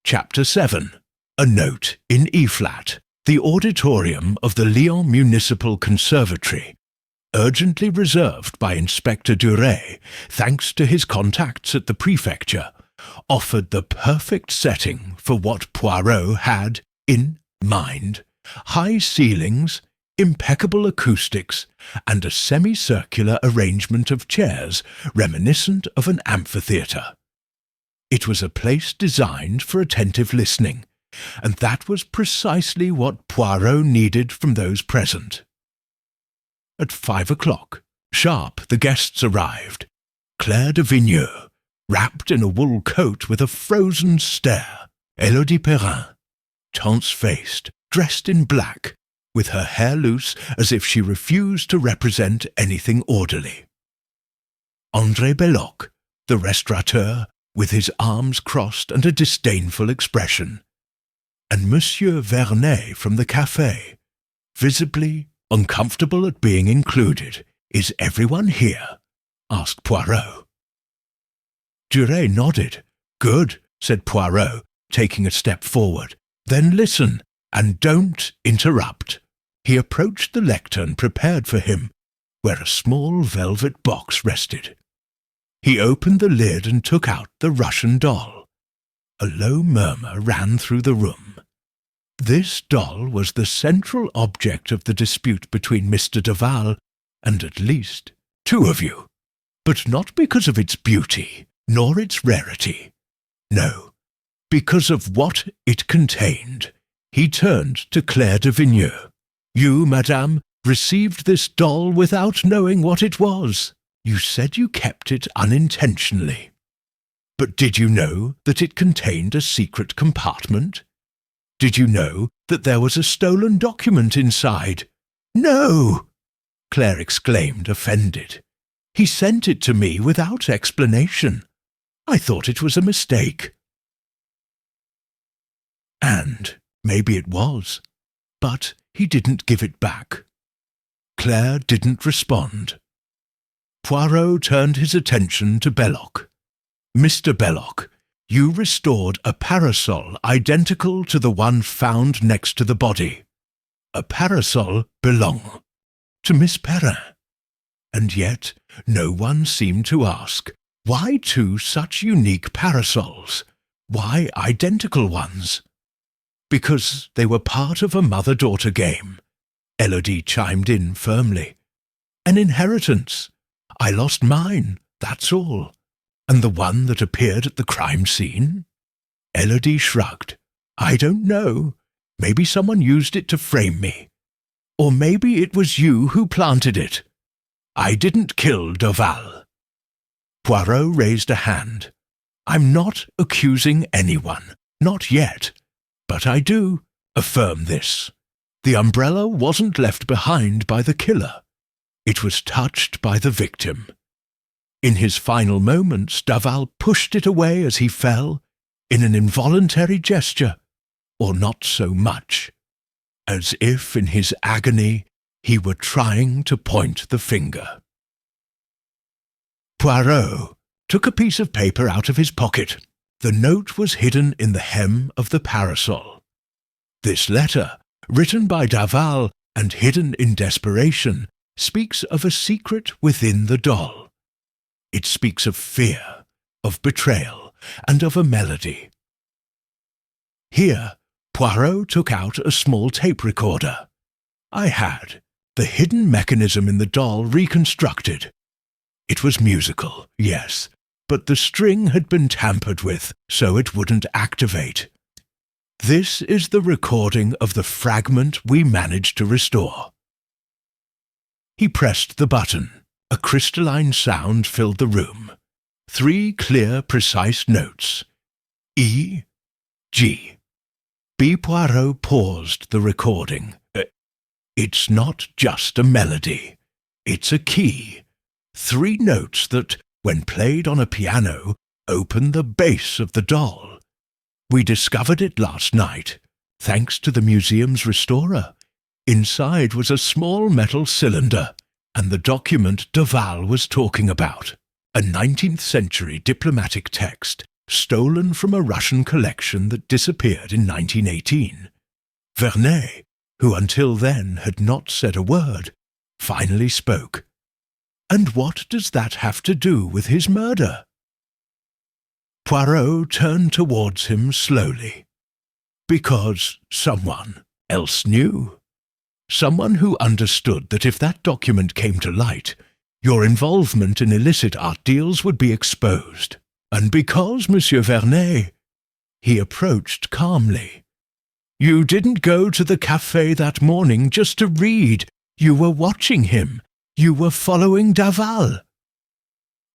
Chapter 7. A Note in E-flat, the auditorium of the Lyon Municipal Conservatory, urgently reserved by Inspector Duret, thanks to his contacts at the prefecture, offered the perfect setting for what Poirot had in mind: high ceilings, impeccable acoustics, and a semicircular arrangement of chairs reminiscent of an amphitheatre. It was a place designed for attentive listening, and that was precisely what Poirot needed from those present. At 5 o'clock, sharp, the guests arrived. Claire de Vigneux, wrapped in a wool coat with a frozen stare. Élodie Perrin, tense-faced, dressed in black, with her hair loose as if she refused to represent anything orderly. André Belloc, the restaurateur, with his arms crossed and a disdainful expression. And Monsieur Vernet from the café, visibly uncomfortable at being included. "Is everyone here?" asked Poirot. Duret nodded. "Good," said Poirot, taking a step forward. "Then listen, and don't interrupt." He approached the lectern prepared for him, where a small velvet box rested. He opened the lid and took out the Russian doll. A low murmur ran through the room. This doll was the central object of the dispute between Mr. Duval and at least 2 of you, but not because of its beauty, nor its rarity. No, because of what it contained. He turned to Claire de Vigneux. "You, madame, received this doll without knowing what it was. You said you kept it unintentionally. But did you know that it contained a secret compartment? Did you know that there was a stolen document inside?" "No!" Claire exclaimed, offended. "He sent it to me without explanation. I thought it was a mistake." And maybe it was, but he didn't give it back. Claire didn't respond. Poirot turned his attention to Belloc. "Mr. Belloc, you restored a parasol identical to the one found next to the body. A parasol belonged to Miss Perrin. And yet no one seemed to ask, why 2 such unique parasols? Why identical ones?" "Because they were part of a mother-daughter game," Élodie chimed in firmly. "An inheritance. I lost mine, that's all. And the one that appeared at the crime scene?" Élodie shrugged. "I don't know. Maybe someone used it to frame me. Or maybe it was you who planted it. I didn't kill Duval." Poirot raised a hand. "I'm not accusing anyone, not yet. But I do affirm this. The umbrella wasn't left behind by the killer. It was touched by the victim. In his final moments, Duval pushed it away as he fell, in an involuntary gesture, or not so much, as if in his agony he were trying to point the finger." Poirot took a piece of paper out of his pocket. The note was hidden in the hem of the parasol. This letter, written by Duval and hidden in desperation, speaks of a secret within the doll. It speaks of fear, of betrayal, and of a melody. Here, Poirot took out a small tape recorder. I had the hidden mechanism in the doll reconstructed. It was musical, yes, but the string had been tampered with, so it wouldn't activate. This is the recording of the fragment we managed to restore. He pressed the button. A crystalline sound filled the room. 3 clear, precise notes. E, G. Poirot paused the recording. It's not just a melody. It's a key. 3 notes that, when played on a piano, open the base of the doll. We discovered it last night, thanks to the museum's restorer. Inside was a small metal cylinder, and the document Duval was talking about, a 19th century diplomatic text stolen from a Russian collection that disappeared in 1918. Vernet, who until then had not said a word, finally spoke. And what does that have to do with his murder? Poirot turned towards him slowly. Because someone else knew. Someone who understood that if that document came to light, your involvement in illicit art deals would be exposed. And because, Monsieur Vernet, he approached calmly. You didn't go to the café that morning just to read. You were watching him. You were following Daval.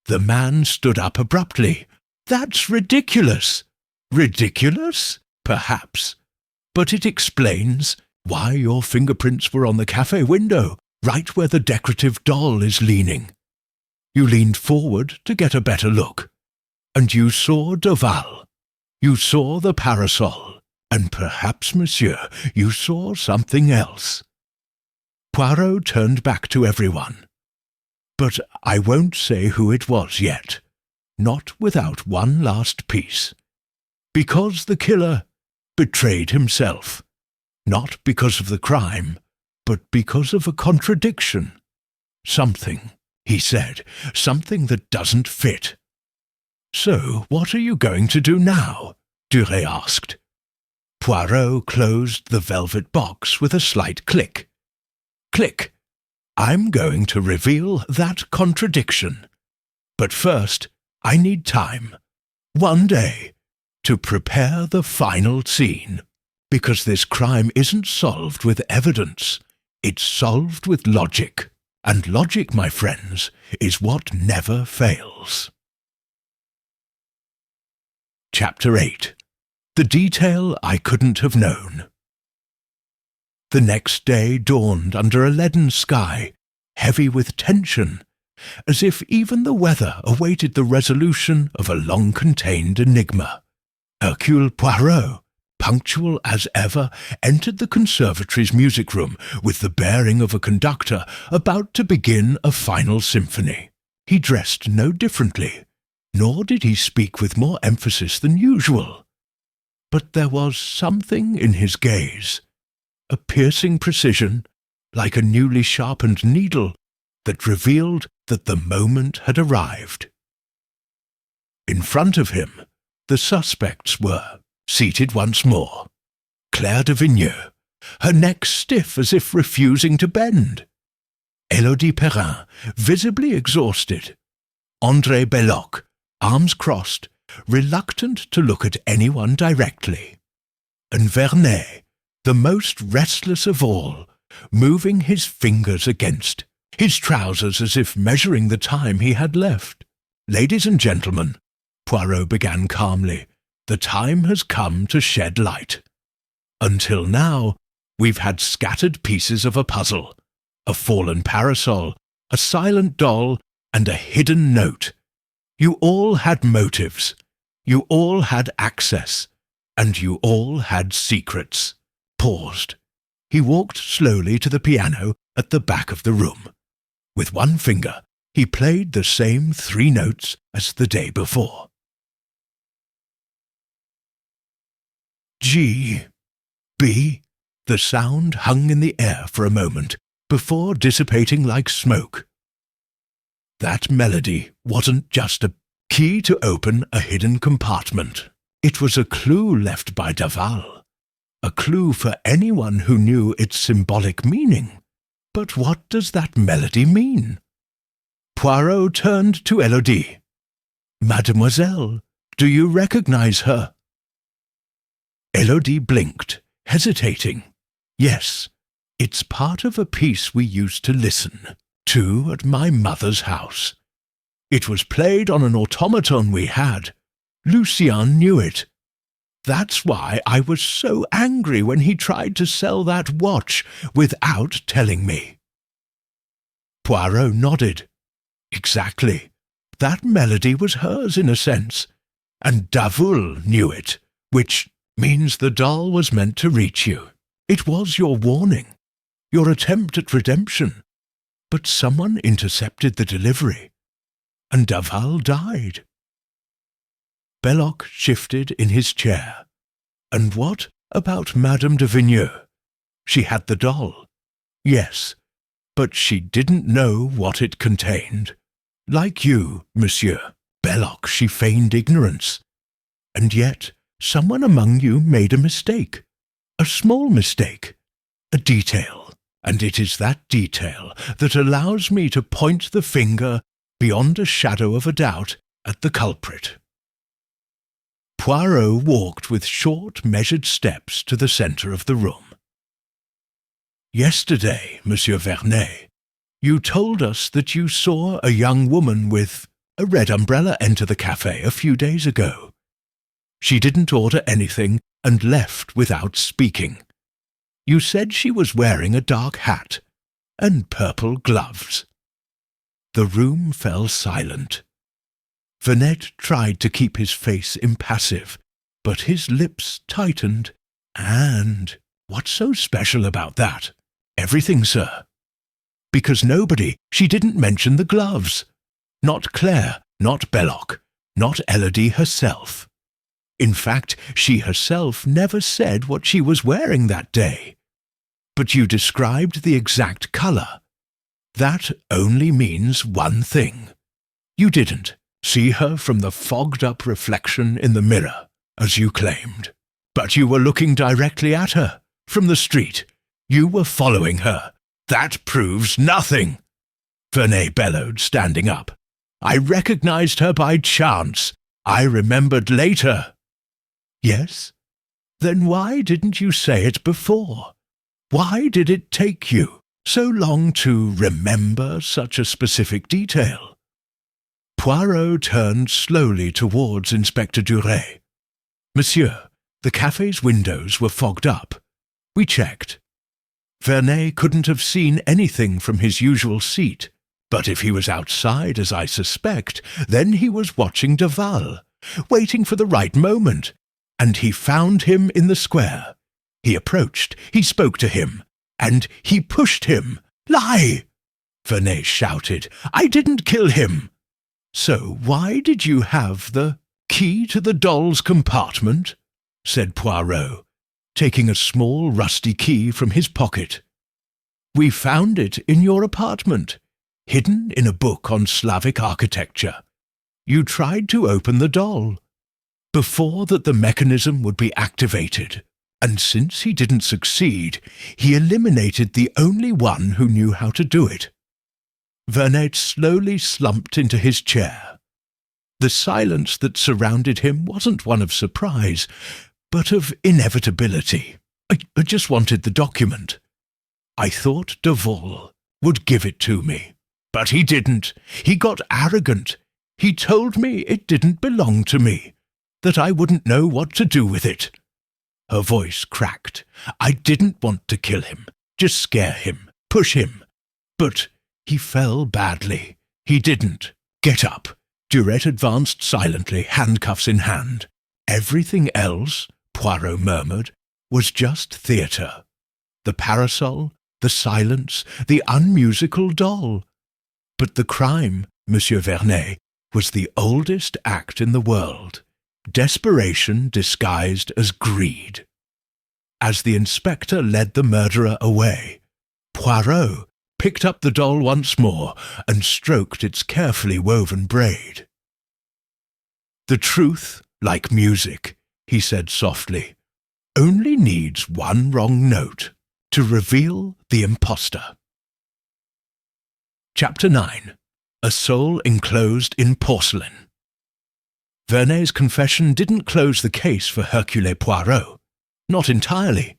The man stood up abruptly. That's ridiculous. Ridiculous? Perhaps. But it explains why your fingerprints were on the café window, right where the decorative doll is leaning. You leaned forward to get a better look, and you saw Duval. You saw the parasol, and perhaps, monsieur, you saw something else. Poirot turned back to everyone. But I won't say who it was yet, not without one last piece. Because the killer betrayed himself, not because of the crime, but because of a contradiction. Something, he said, something that doesn't fit. So what are you going to do now? Duret asked. Poirot closed the velvet box with a slight click. Click. I'm going to reveal that contradiction. But first, I need time. One day. To prepare the final scene. Because this crime isn't solved with evidence. It's solved with logic. And logic, my friends, is what never fails. Chapter 8. The detail I couldn't have known. The next day dawned under a leaden sky, heavy with tension, as if even the weather awaited the resolution of a long-contained enigma. Hercule Poirot, punctual as ever, entered the conservatory's music room with the bearing of a conductor about to begin a final symphony. He dressed no differently, nor did he speak with more emphasis than usual. But there was something in his gaze, a piercing precision, like a newly sharpened needle, that revealed that the moment had arrived. In front of him, the suspects were, seated once more. Claire de Vigneux, her neck stiff as if refusing to bend. Élodie Perrin, visibly exhausted. André Belloc, arms crossed, reluctant to look at anyone directly. And Vernet, the most restless of all, moving his fingers against his trousers as if measuring the time he had left. Ladies and gentlemen, Poirot began calmly, the time has come to shed light. Until now, we've had scattered pieces of a puzzle, a fallen parasol, a silent doll, and a hidden note. You all had motives, you all had access, and you all had secrets. Paused. He walked slowly to the piano at the back of the room. With one finger, he played the same 3 notes as the day before. G. B. The sound hung in the air for a moment, before dissipating like smoke. That melody wasn't just a key to open a hidden compartment. It was a clue left by Daval, a clue for anyone who knew its symbolic meaning. But what does that melody mean? Poirot turned to Élodie. Mademoiselle, do you recognize her? Élodie blinked, hesitating. Yes, it's part of a piece we used to listen to at my mother's house. It was played on an automaton we had. Lucien knew it. That's why I was so angry when he tried to sell that watch without telling me." Poirot nodded. Exactly. That melody was hers in a sense, and Davoul knew it, which means the doll was meant to reach you. It was your warning, your attempt at redemption. But someone intercepted the delivery, and Daval died. Belloc shifted in his chair. And what about Madame de Vigneux? She had the doll. Yes, but she didn't know what it contained. Like you, monsieur, Belloc, she feigned ignorance. And yet, someone among you made a mistake. A small mistake. A detail. And it is that detail that allows me to point the finger beyond a shadow of a doubt at the culprit. Poirot walked with short, measured steps to the centre of the room. "Yesterday, Monsieur Vernet, you told us that you saw a young woman with a red umbrella enter the café a few days ago. She didn't order anything and left without speaking. You said she was wearing a dark hat and purple gloves." The room fell silent. Vernet tried to keep his face impassive, but his lips tightened. "And what's so special about that?" "Everything, sir." "Because she didn't mention the gloves. Not Claire, not Belloc, not Elodie herself. In fact, she herself never said what she was wearing that day. But you described the exact colour. That only means one thing. You didn't see her from the fogged-up reflection in the mirror, as you claimed. But you were looking directly at her, from the street. You were following her. That proves nothing," Vernet bellowed, standing up. "I recognized her by chance. I remembered later." "Yes? Then why didn't you say it before? Why did it take you so long to remember such a specific detail?" Poirot turned slowly towards Inspector Duret. "Monsieur, the café's windows were fogged up. We checked. Vernet couldn't have seen anything from his usual seat, but if he was outside, as I suspect, then he was watching Daval, waiting for the right moment, and he found him in the square. He approached, he spoke to him, and he pushed him. Lie!" Vernet shouted. "I didn't kill him." "So why did you have the key to the doll's compartment?" said Poirot, taking a small rusty key from his pocket. "We found it in your apartment, hidden in a book on Slavic architecture. You tried to open the doll, before that the mechanism would be activated, and since he didn't succeed, he eliminated the only one who knew how to do it." Vernet slowly slumped into his chair. The silence that surrounded him wasn't one of surprise, but of inevitability. I just wanted the document. I thought Daval would give it to me, but he didn't. He got arrogant. He told me it didn't belong to me, that I wouldn't know what to do with it." Her voice cracked. "I didn't want to kill him, just scare him, push him. But he fell badly. He didn't. Get up." Duret advanced silently, handcuffs in hand. "Everything else," Poirot murmured, "was just theatre. The parasol, the silence, the unmusical doll. But the crime, Monsieur Vernet, was the oldest act in the world. Desperation disguised as greed." As the inspector led the murderer away, Poirot picked up the doll once more and stroked its carefully woven braid. "The truth, like music," he said softly, "only needs one wrong note to reveal the impostor." Chapter 9. A Soul Enclosed in Porcelain. Vernet's confession didn't close the case for Hercule Poirot. Not entirely.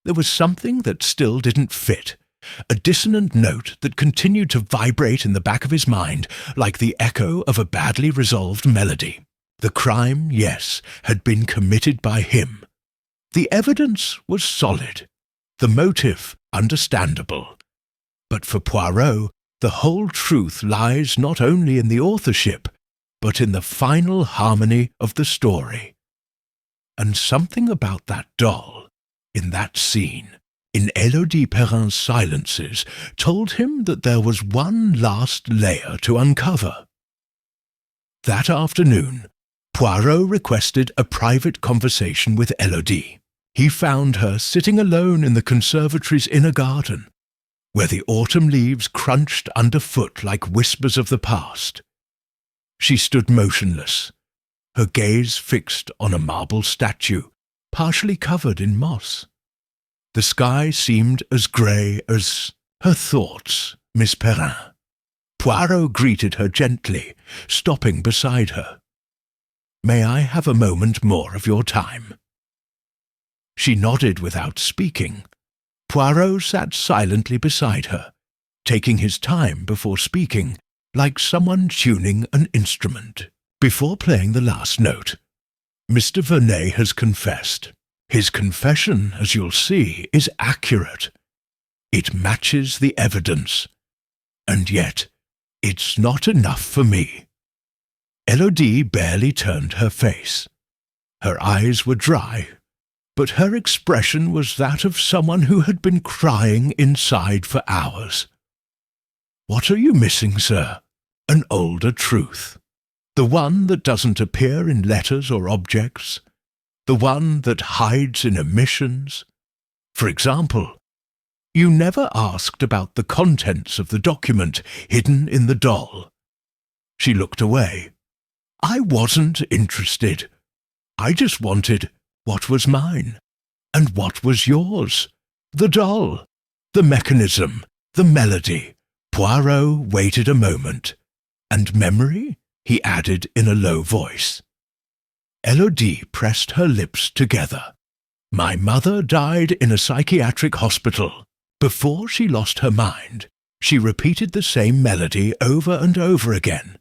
There was something that still didn't fit, a dissonant note that continued to vibrate in the back of his mind like the echo of a badly resolved melody. The crime, yes, had been committed by him. The evidence was solid, the motive understandable. But for Poirot, the whole truth lies not only in the authorship, but in the final harmony of the story. And something about that doll, in that scene, in Élodie Perrin's silences, told him that there was one last layer to uncover. That afternoon, Poirot requested a private conversation with Élodie. He found her sitting alone in the conservatory's inner garden, where the autumn leaves crunched underfoot like whispers of the past. She stood motionless, her gaze fixed on a marble statue, partially covered in moss. The sky seemed as grey as her thoughts, Miss Perrin. Poirot greeted her gently, stopping beside her. "May I have a moment more of your time?" She nodded without speaking. Poirot sat silently beside her, taking his time before speaking, like someone tuning an instrument. Before playing the last note, "Mr. Vernet has confessed. His confession, as you'll see, is accurate. It matches the evidence. And yet, it's not enough for me." Élodie barely turned her face. Her eyes were dry, but her expression was that of someone who had been crying inside for hours. "What are you missing, sir? An older truth. The one that doesn't appear in letters or objects. The one that hides in omissions. For example, you never asked about the contents of the document hidden in the doll." She looked away. "I wasn't interested. I just wanted what was mine. And what was yours? The doll, the mechanism, the melody." Poirot waited a moment. "And memory?" he added in a low voice. Élodie pressed her lips together. "My mother died in a psychiatric hospital. Before she lost her mind, she repeated the same melody over and over again.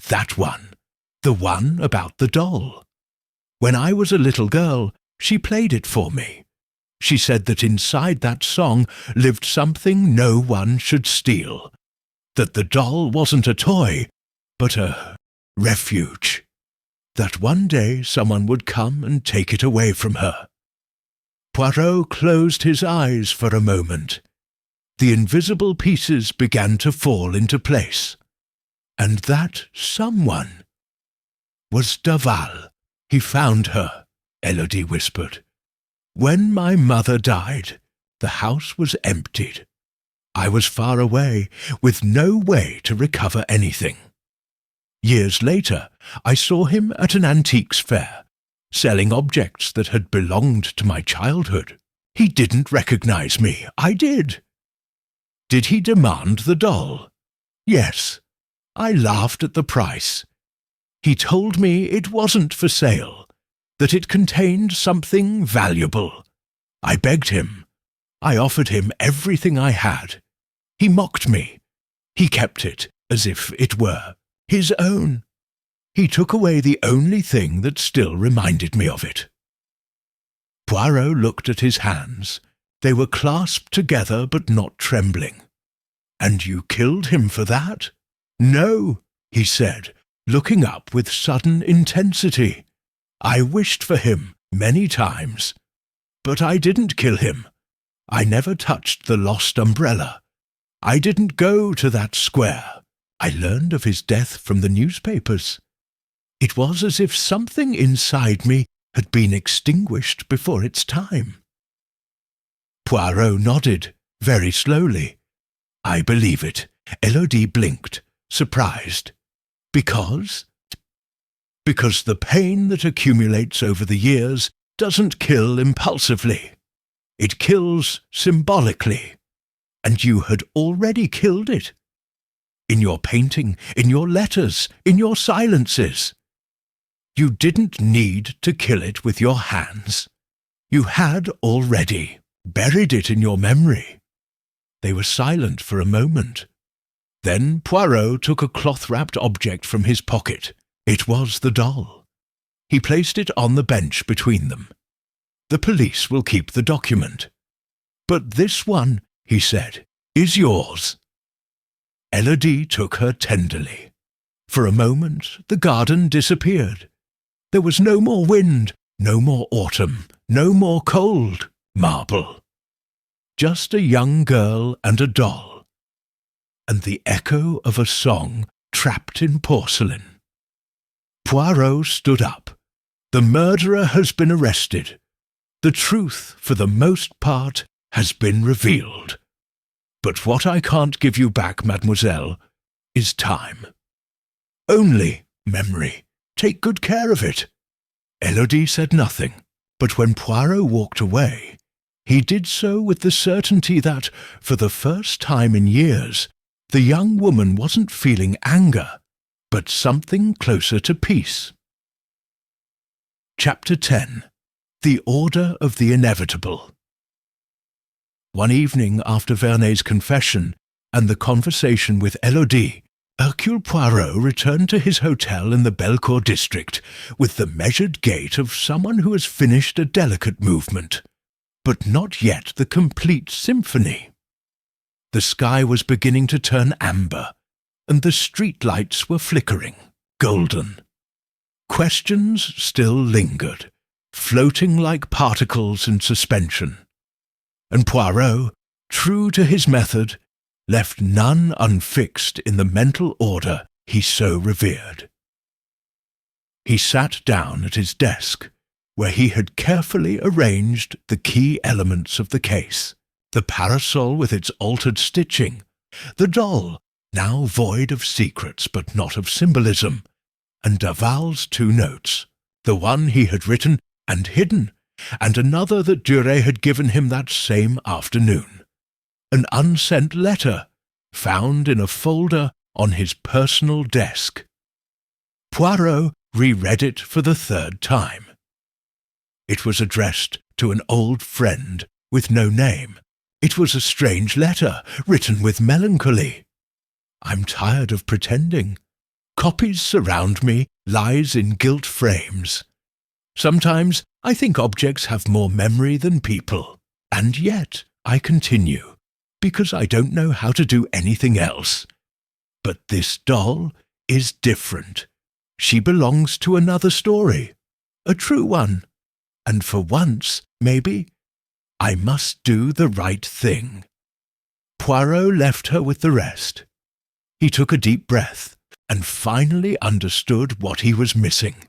That one, the one about the doll. When I was a little girl, she played it for me. She said that inside that song lived something no one should steal. That the doll wasn't a toy, but a refuge. That one day someone would come and take it away from her." Poirot closed his eyes for a moment. The invisible pieces began to fall into place. And that someone was Daval. "He found her," Élodie whispered. "When my mother died, the house was emptied. I was far away, with no way to recover anything. Years later, I saw him at an antiques fair, selling objects that had belonged to my childhood. He didn't recognize me. I did. Did he demand the doll? Yes. I laughed at the price. He told me it wasn't for sale, that it contained something valuable. I begged him. I offered him everything I had. He mocked me. He kept it as if it were his own. He took away the only thing that still reminded me of it." Poirot looked at his hands. They were clasped together but not trembling. "And you killed him for that?" "No," he said, looking up with sudden intensity. "I wished for him many times. But I didn't kill him. I never touched the lost umbrella. I didn't go to that square. I learned of his death from the newspapers. It was as if something inside me had been extinguished before its time." Poirot nodded, very slowly. "I believe it." Élodie blinked, surprised. "Because?" "Because the pain that accumulates over the years doesn't kill impulsively. It kills symbolically. And you had already killed it. In your painting, in your letters, in your silences. You didn't need to kill it with your hands. You had already buried it in your memory." They were silent for a moment. Then Poirot took a cloth-wrapped object from his pocket. It was the doll. He placed it on the bench between them. "The police will keep the document. But this one," he said, "is yours." Élodie took her tenderly. For a moment the garden disappeared. There was no more wind, no more autumn, no more cold marble. Just a young girl and a doll, and the echo of a song trapped in porcelain. Poirot stood up. "The murderer has been arrested. The truth, for the most part, has been revealed. But what I can't give you back, mademoiselle, is time. Only memory. Take good care of it." Élodie said nothing, but when Poirot walked away, he did so with the certainty that, for the first time in years, the young woman wasn't feeling anger, but something closer to peace. Chapter 10. The Order of the Inevitable. One evening after Vernet's confession and the conversation with Élodie, Hercule Poirot returned to his hotel in the Bellecour district with the measured gait of someone who has finished a delicate movement, but not yet the complete symphony. The sky was beginning to turn amber, and the street lights were flickering, golden. Questions still lingered, floating like particles in suspension, and Poirot, true to his method, left none unfixed in the mental order he so revered. He sat down at his desk, where he had carefully arranged the key elements of the case: the parasol with its altered stitching, the doll, now void of secrets but not of symbolism, and Daval's 2 notes, the one he had written and hidden, and another that Duret had given him that same afternoon. An unsent letter, found in a folder on his personal desk. Poirot reread it for the 3rd time. It was addressed to an old friend with no name. It was a strange letter, written with melancholy. "I'm tired of pretending. Copies surround me, lies in gilt frames. Sometimes I think objects have more memory than people, and yet I continue, because I don't know how to do anything else. But this doll is different. She belongs to another story, a true one, and for once, maybe, I must do the right thing." Poirot left her with the rest. He took a deep breath and finally understood what he was missing.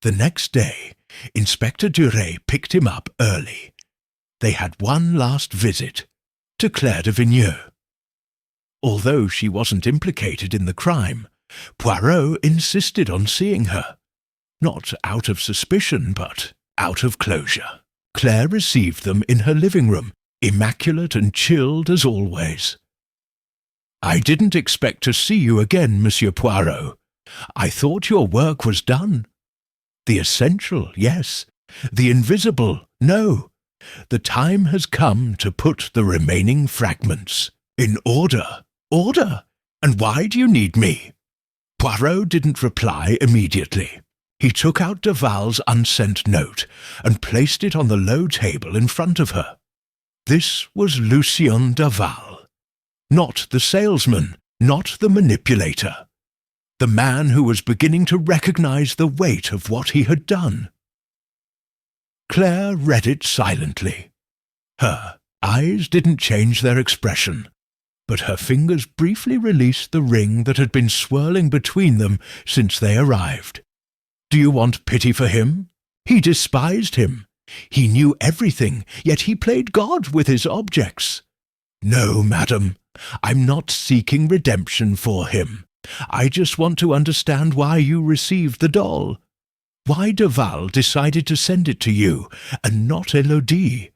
The next day, Inspector Duret picked him up early. They had one last visit, to Claire de Vigneux. Although she wasn't implicated in the crime, Poirot insisted on seeing her, not out of suspicion, but out of closure. Claire received them in her living room, immaculate and chilled as always. "I didn't expect to see you again, Monsieur Poirot. I thought your work was done. The essential, yes. The invisible, no. The time has come to put the remaining fragments in order." "Order? And why do you need me?" Poirot didn't reply immediately. He took out Daval's unsent note and placed it on the low table in front of her. This was Lucien Daval. Not the salesman, not the manipulator. The man who was beginning to recognize the weight of what he had done. Claire read it silently. Her eyes didn't change their expression, but her fingers briefly released the ring that had been swirling between them since they arrived. "Do you want pity for him? He despised him. He knew everything, yet he played God with his objects. No, madam, I'm not seeking redemption for him. I just want to understand why you received the doll. Why Daval decided to send it to you, and not Élodie,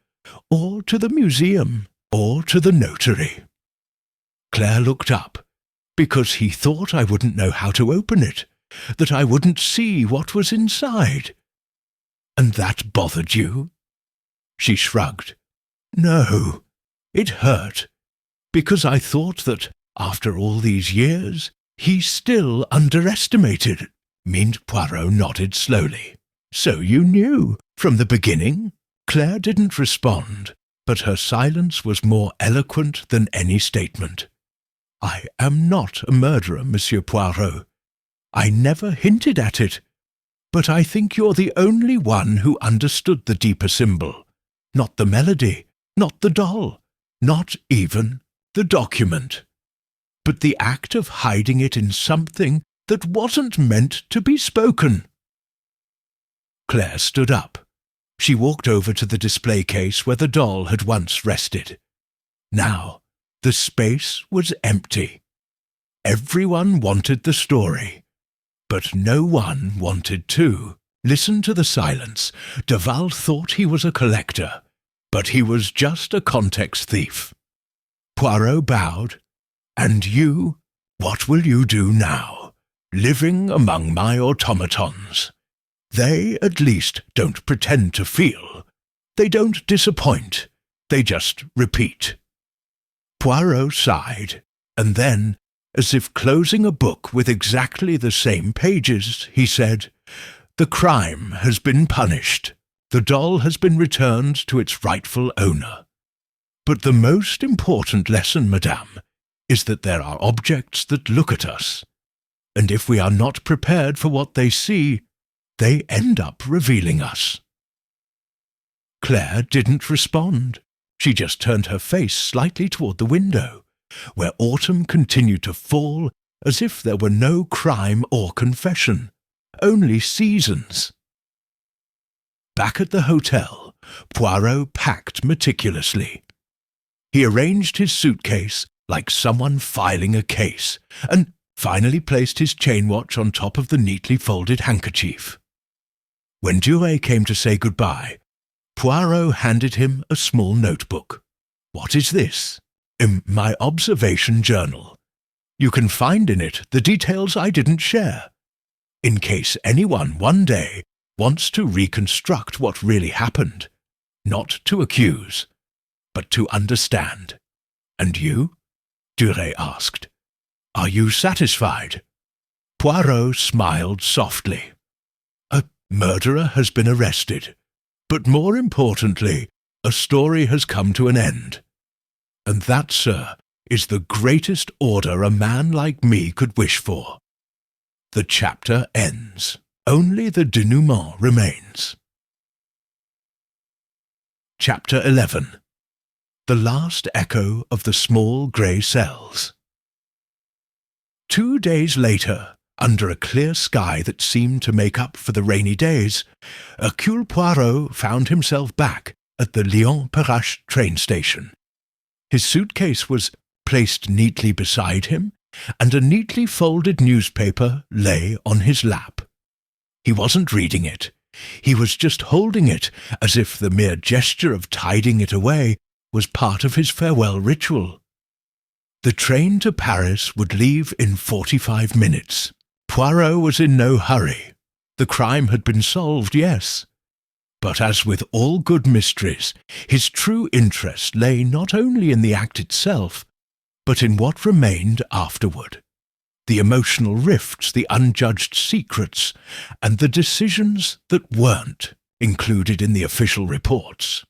or to the museum, or to the notary." Claire looked up, because he thought I wouldn't know how to open it, that I wouldn't see what was inside. "And that bothered you?" She shrugged. "No, it hurt, because I thought that, after all these years, he still underestimated Poirot nodded slowly. So you knew, from the beginning? Claire didn't respond, but her silence was more eloquent than any statement. I am not a murderer, Monsieur Poirot. I never hinted at it. But I think you're the only one who understood the deeper symbol. Not the melody, not the doll, not even the document. But the act of hiding it in something that wasn't meant to be spoken. Claire stood up. She walked over to the display case where the doll had once rested. Now, the space was empty. Everyone wanted the story, but no one wanted to. Listen to the silence. Duval thought he was a collector, but he was just a context thief. Poirot bowed. And you, what will you do now, living among my automatons? They, at least, don't pretend to feel. They don't disappoint. They just repeat. Poirot sighed, and then, as if closing a book with exactly the same pages, he said, The crime has been punished. The doll has been returned to its rightful owner. But the most important lesson, madame, is that there are objects that look at us, and if we are not prepared for what they see, they end up revealing us. Claire didn't respond. She just turned her face slightly toward the window, where autumn continued to fall as if there were no crime or confession, only seasons. Back at the hotel, Poirot packed meticulously. He arranged his suitcase like someone filing a case, and finally placed his chain watch on top of the neatly folded handkerchief. When Duret came to say goodbye, Poirot handed him a small notebook. What is this? My observation journal. You can find in it the details I didn't share, in case anyone one day wants to reconstruct what really happened, not to accuse, but to understand. And you? Duret asked. Are you satisfied? Poirot smiled softly. A murderer has been arrested, but more importantly, a story has come to an end. And that, sir, is the greatest order a man like me could wish for. The chapter ends. Only the denouement remains. Chapter 11. The last echo of the small grey cells. 2 days later, under a clear sky that seemed to make up for the rainy days, Hercule Poirot found himself back at the Lyon-Perrache train station. His suitcase was placed neatly beside him, and a neatly folded newspaper lay on his lap. He wasn't reading it. He was just holding it, as if the mere gesture of tidying it away was part of his farewell ritual. The train to Paris would leave in 45 minutes. Poirot was in no hurry. The crime had been solved, yes. But as with all good mysteries, his true interest lay not only in the act itself, but in what remained afterward. The emotional rifts, the unjudged secrets, and the decisions that weren't included in the official reports.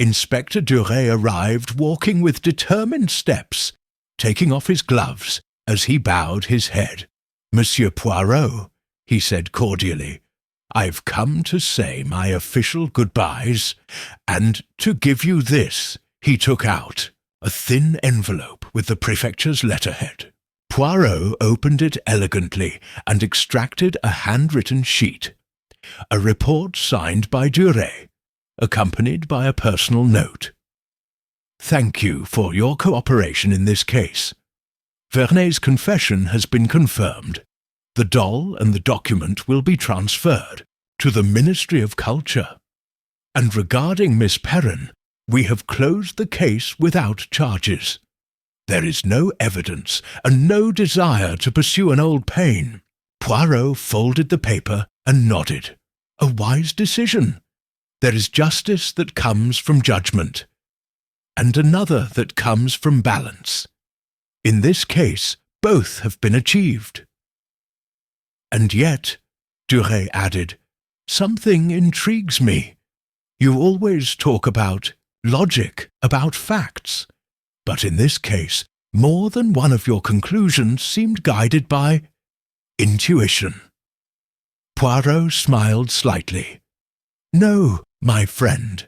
Inspector Duret arrived walking with determined steps, taking off his gloves as he bowed his head. Monsieur Poirot, he said cordially, I've come to say my official goodbyes, and to give you this. He took out a thin envelope with the prefecture's letterhead. Poirot opened it elegantly and extracted a handwritten sheet, a report signed by Duret, accompanied by a personal note. Thank you for your cooperation in this case. Vernet's confession has been confirmed. The doll and the document will be transferred to the Ministry of Culture. And regarding Miss Perrin, we have closed the case without charges. There is no evidence and no desire to pursue an old pain. Poirot folded the paper and nodded. A wise decision. There is justice that comes from judgment, and another that comes from balance. In this case, both have been achieved. And yet, Duret added, something intrigues me. You always talk about logic, about facts. But in this case, more than one of your conclusions seemed guided by intuition. Poirot smiled slightly. No, my friend.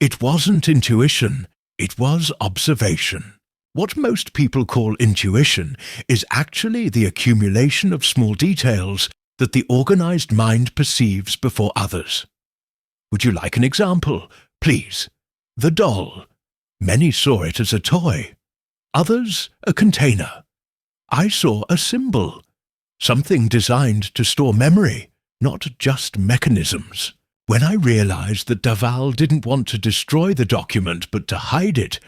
It wasn't intuition, it was observation. What most people call intuition is actually the accumulation of small details that the organized mind perceives before others. Would you like an example, please? The doll. Many saw it as a toy. Others, a container. I saw a symbol. Something designed to store memory, not just mechanisms. When I realized that Daval didn't want to destroy the document but to hide it,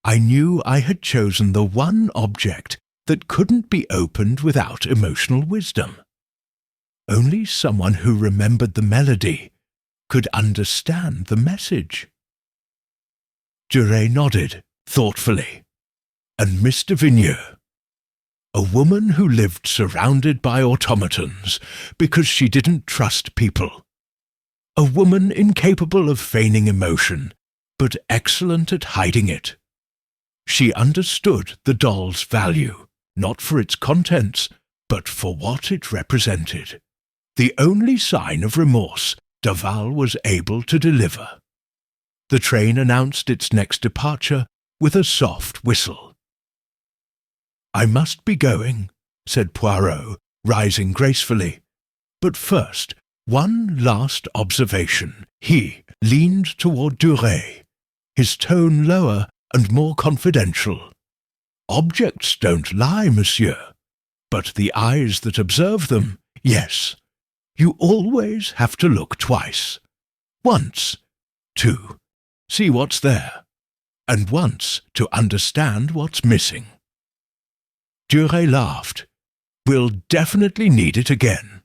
I knew I had chosen the one object that couldn't be opened without emotional wisdom. Only someone who remembered the melody could understand the message. Duret nodded, thoughtfully. And Mr. Vigneux, a woman who lived surrounded by automatons because she didn't trust people. A woman incapable of feigning emotion, but excellent at hiding it. She understood the doll's value, not for its contents, but for what it represented. The only sign of remorse Daval was able to deliver. The train announced its next departure with a soft whistle. I must be going, said Poirot, rising gracefully. But first, one last observation. He leaned toward Duret, his tone lower and more confidential. Objects don't lie, monsieur, but the eyes that observe them, yes. You always have to look twice. Once, to see what's there, and once to understand what's missing. Duret laughed. We'll definitely need it again.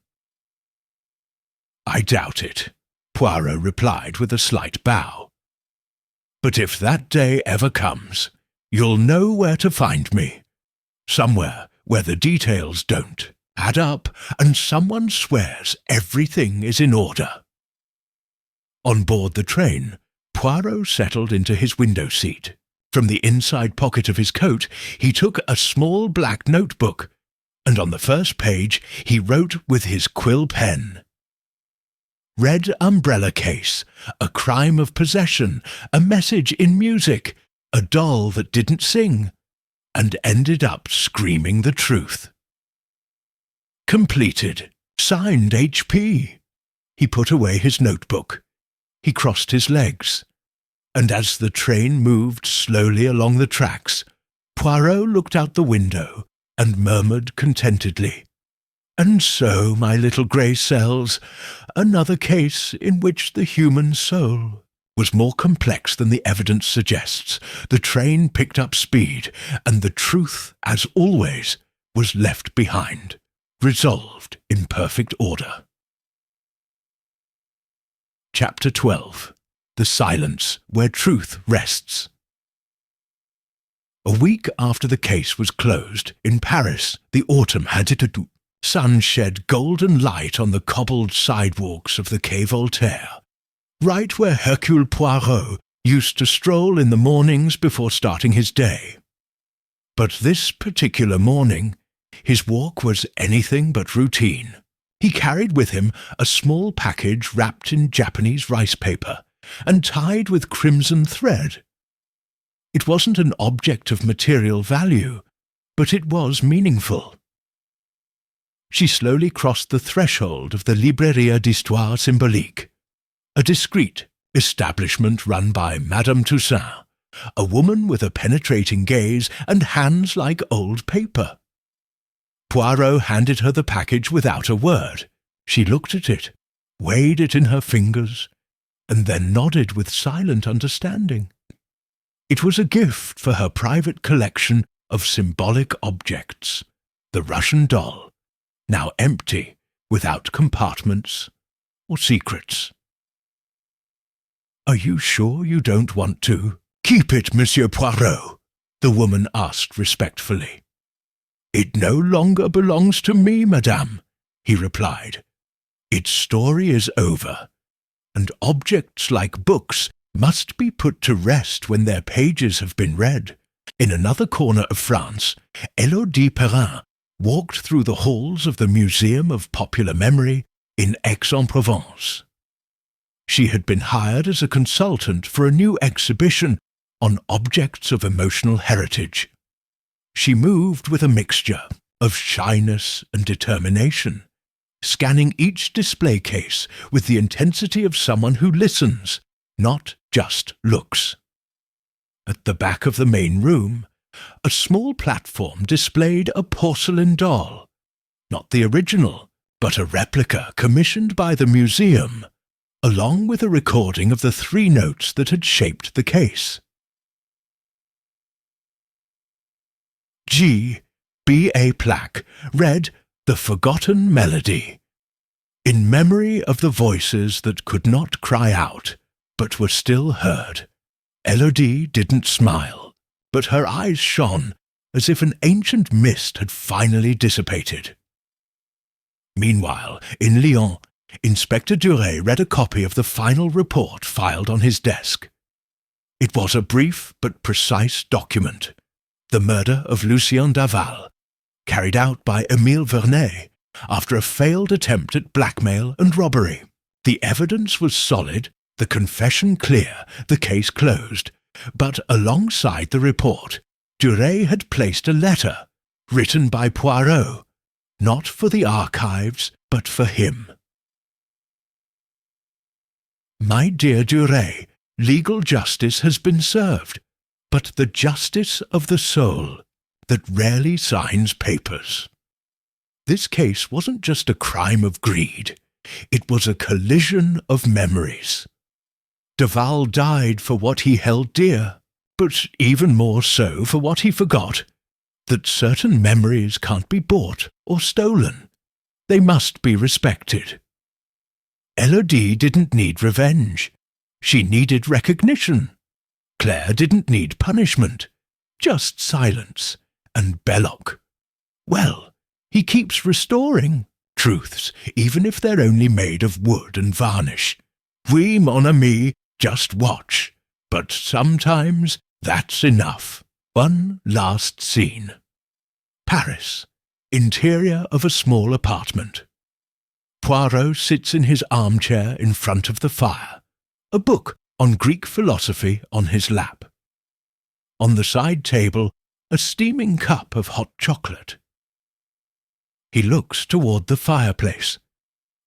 I doubt it, Poirot replied with a slight bow. But if that day ever comes, you'll know where to find me. Somewhere where the details don't add up and someone swears everything is in order. On board the train, Poirot settled into his window seat. From the inside pocket of his coat, he took a small black notebook, and on the first page he wrote with his quill pen. Red umbrella case, a crime of possession, a message in music, a doll that didn't sing, and ended up screaming the truth. Completed. Signed H.P. He put away his notebook. He crossed his legs. And as the train moved slowly along the tracks, Poirot looked out the window and murmured contentedly, And so, my little grey cells, another case in which the human soul was more complex than the evidence suggests. The train picked up speed, and the truth, as always, was left behind, resolved in perfect order. Chapter 12. The Silence Where Truth Rests. A week after the case was closed, in Paris, the autumn had it to sun shed golden light on the cobbled sidewalks of the Quai Voltaire, right where Hercule Poirot used to stroll in the mornings before starting his day. But this particular morning, his walk was anything but routine. He carried with him a small package wrapped in Japanese rice paper and tied with crimson thread. It wasn't an object of material value, but it was meaningful. She slowly crossed the threshold of the Librairie d'Histoire Symbolique, a discreet establishment run by Madame Toussaint, a woman with a penetrating gaze and hands like old paper. Poirot handed her the package without a word. She looked at it, weighed it in her fingers, and then nodded with silent understanding. It was a gift for her private collection of symbolic objects, the Russian doll, now empty, without compartments or secrets. "Are you sure you don't want to keep it, Monsieur Poirot?" the woman asked respectfully. "It no longer belongs to me, madame," he replied. Its story is over, and objects like books must be put to rest when their pages have been read. In another corner of France, Élodie Perrin walked through the halls of the Museum of Popular Memory in Aix-en-Provence. She had been hired as a consultant for a new exhibition on objects of emotional heritage. She moved with a mixture of shyness and determination, scanning each display case with the intensity of someone who listens, not just looks. At the back of the main room, a small platform displayed a porcelain doll, not the original, but a replica commissioned by the museum, along with a recording of the 3 notes that had shaped the case. G. B.A. Plaque read The Forgotten Melody. In memory of the voices that could not cry out, but were still heard. Élodie didn't smile, but her eyes shone as if an ancient mist had finally dissipated. Meanwhile, in Lyon, Inspector Duret read a copy of the final report filed on his desk. It was a brief but precise document. The murder of Lucien Daval, carried out by Émile Vernet after a failed attempt at blackmail and robbery. The evidence was solid, the confession clear, the case closed, but alongside the report, Duret had placed a letter, written by Poirot, not for the archives, but for him. My dear Duret, legal justice has been served, but the justice of the soul that rarely signs papers. This case wasn't just a crime of greed, it was a collision of memories. Daval died for what he held dear, but even more so for what he forgot, that certain memories can't be bought or stolen. They must be respected. Élodie didn't need revenge. She needed recognition. Claire didn't need punishment, just silence. And Belloc, well, he keeps restoring truths, even if they're only made of wood and varnish. Oui, mon ami, just watch. But sometimes that's enough. One last scene. Paris. Interior of a small apartment. Poirot sits in his armchair in front of the fire, a book on Greek philosophy on his lap. On the side table, a steaming cup of hot chocolate. He looks toward the fireplace.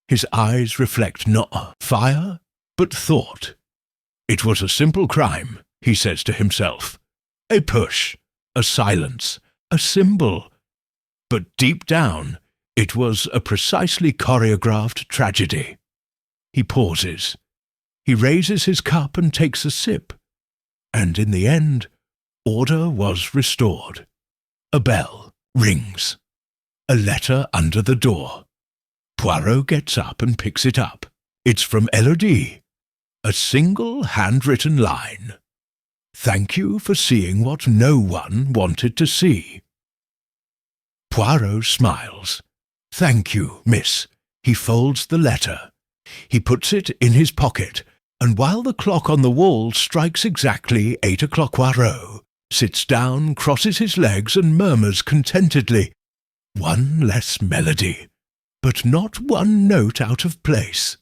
His eyes reflect not fire, but thought. It was a simple crime, he says to himself. A push, a silence, a symbol. But deep down, it was a precisely choreographed tragedy. He pauses. He raises his cup and takes a sip. And in the end, order was restored. A bell rings. A letter under the door. Poirot gets up and picks it up. It's from Élodie. A single handwritten line. Thank you for seeing what no one wanted to see. Poirot smiles. Thank you, miss. He folds the letter. He puts it in his pocket, and while the clock on the wall strikes exactly 8 o'clock, Poirot sits down, crosses his legs, and murmurs contentedly, one less melody, but not one note out of place.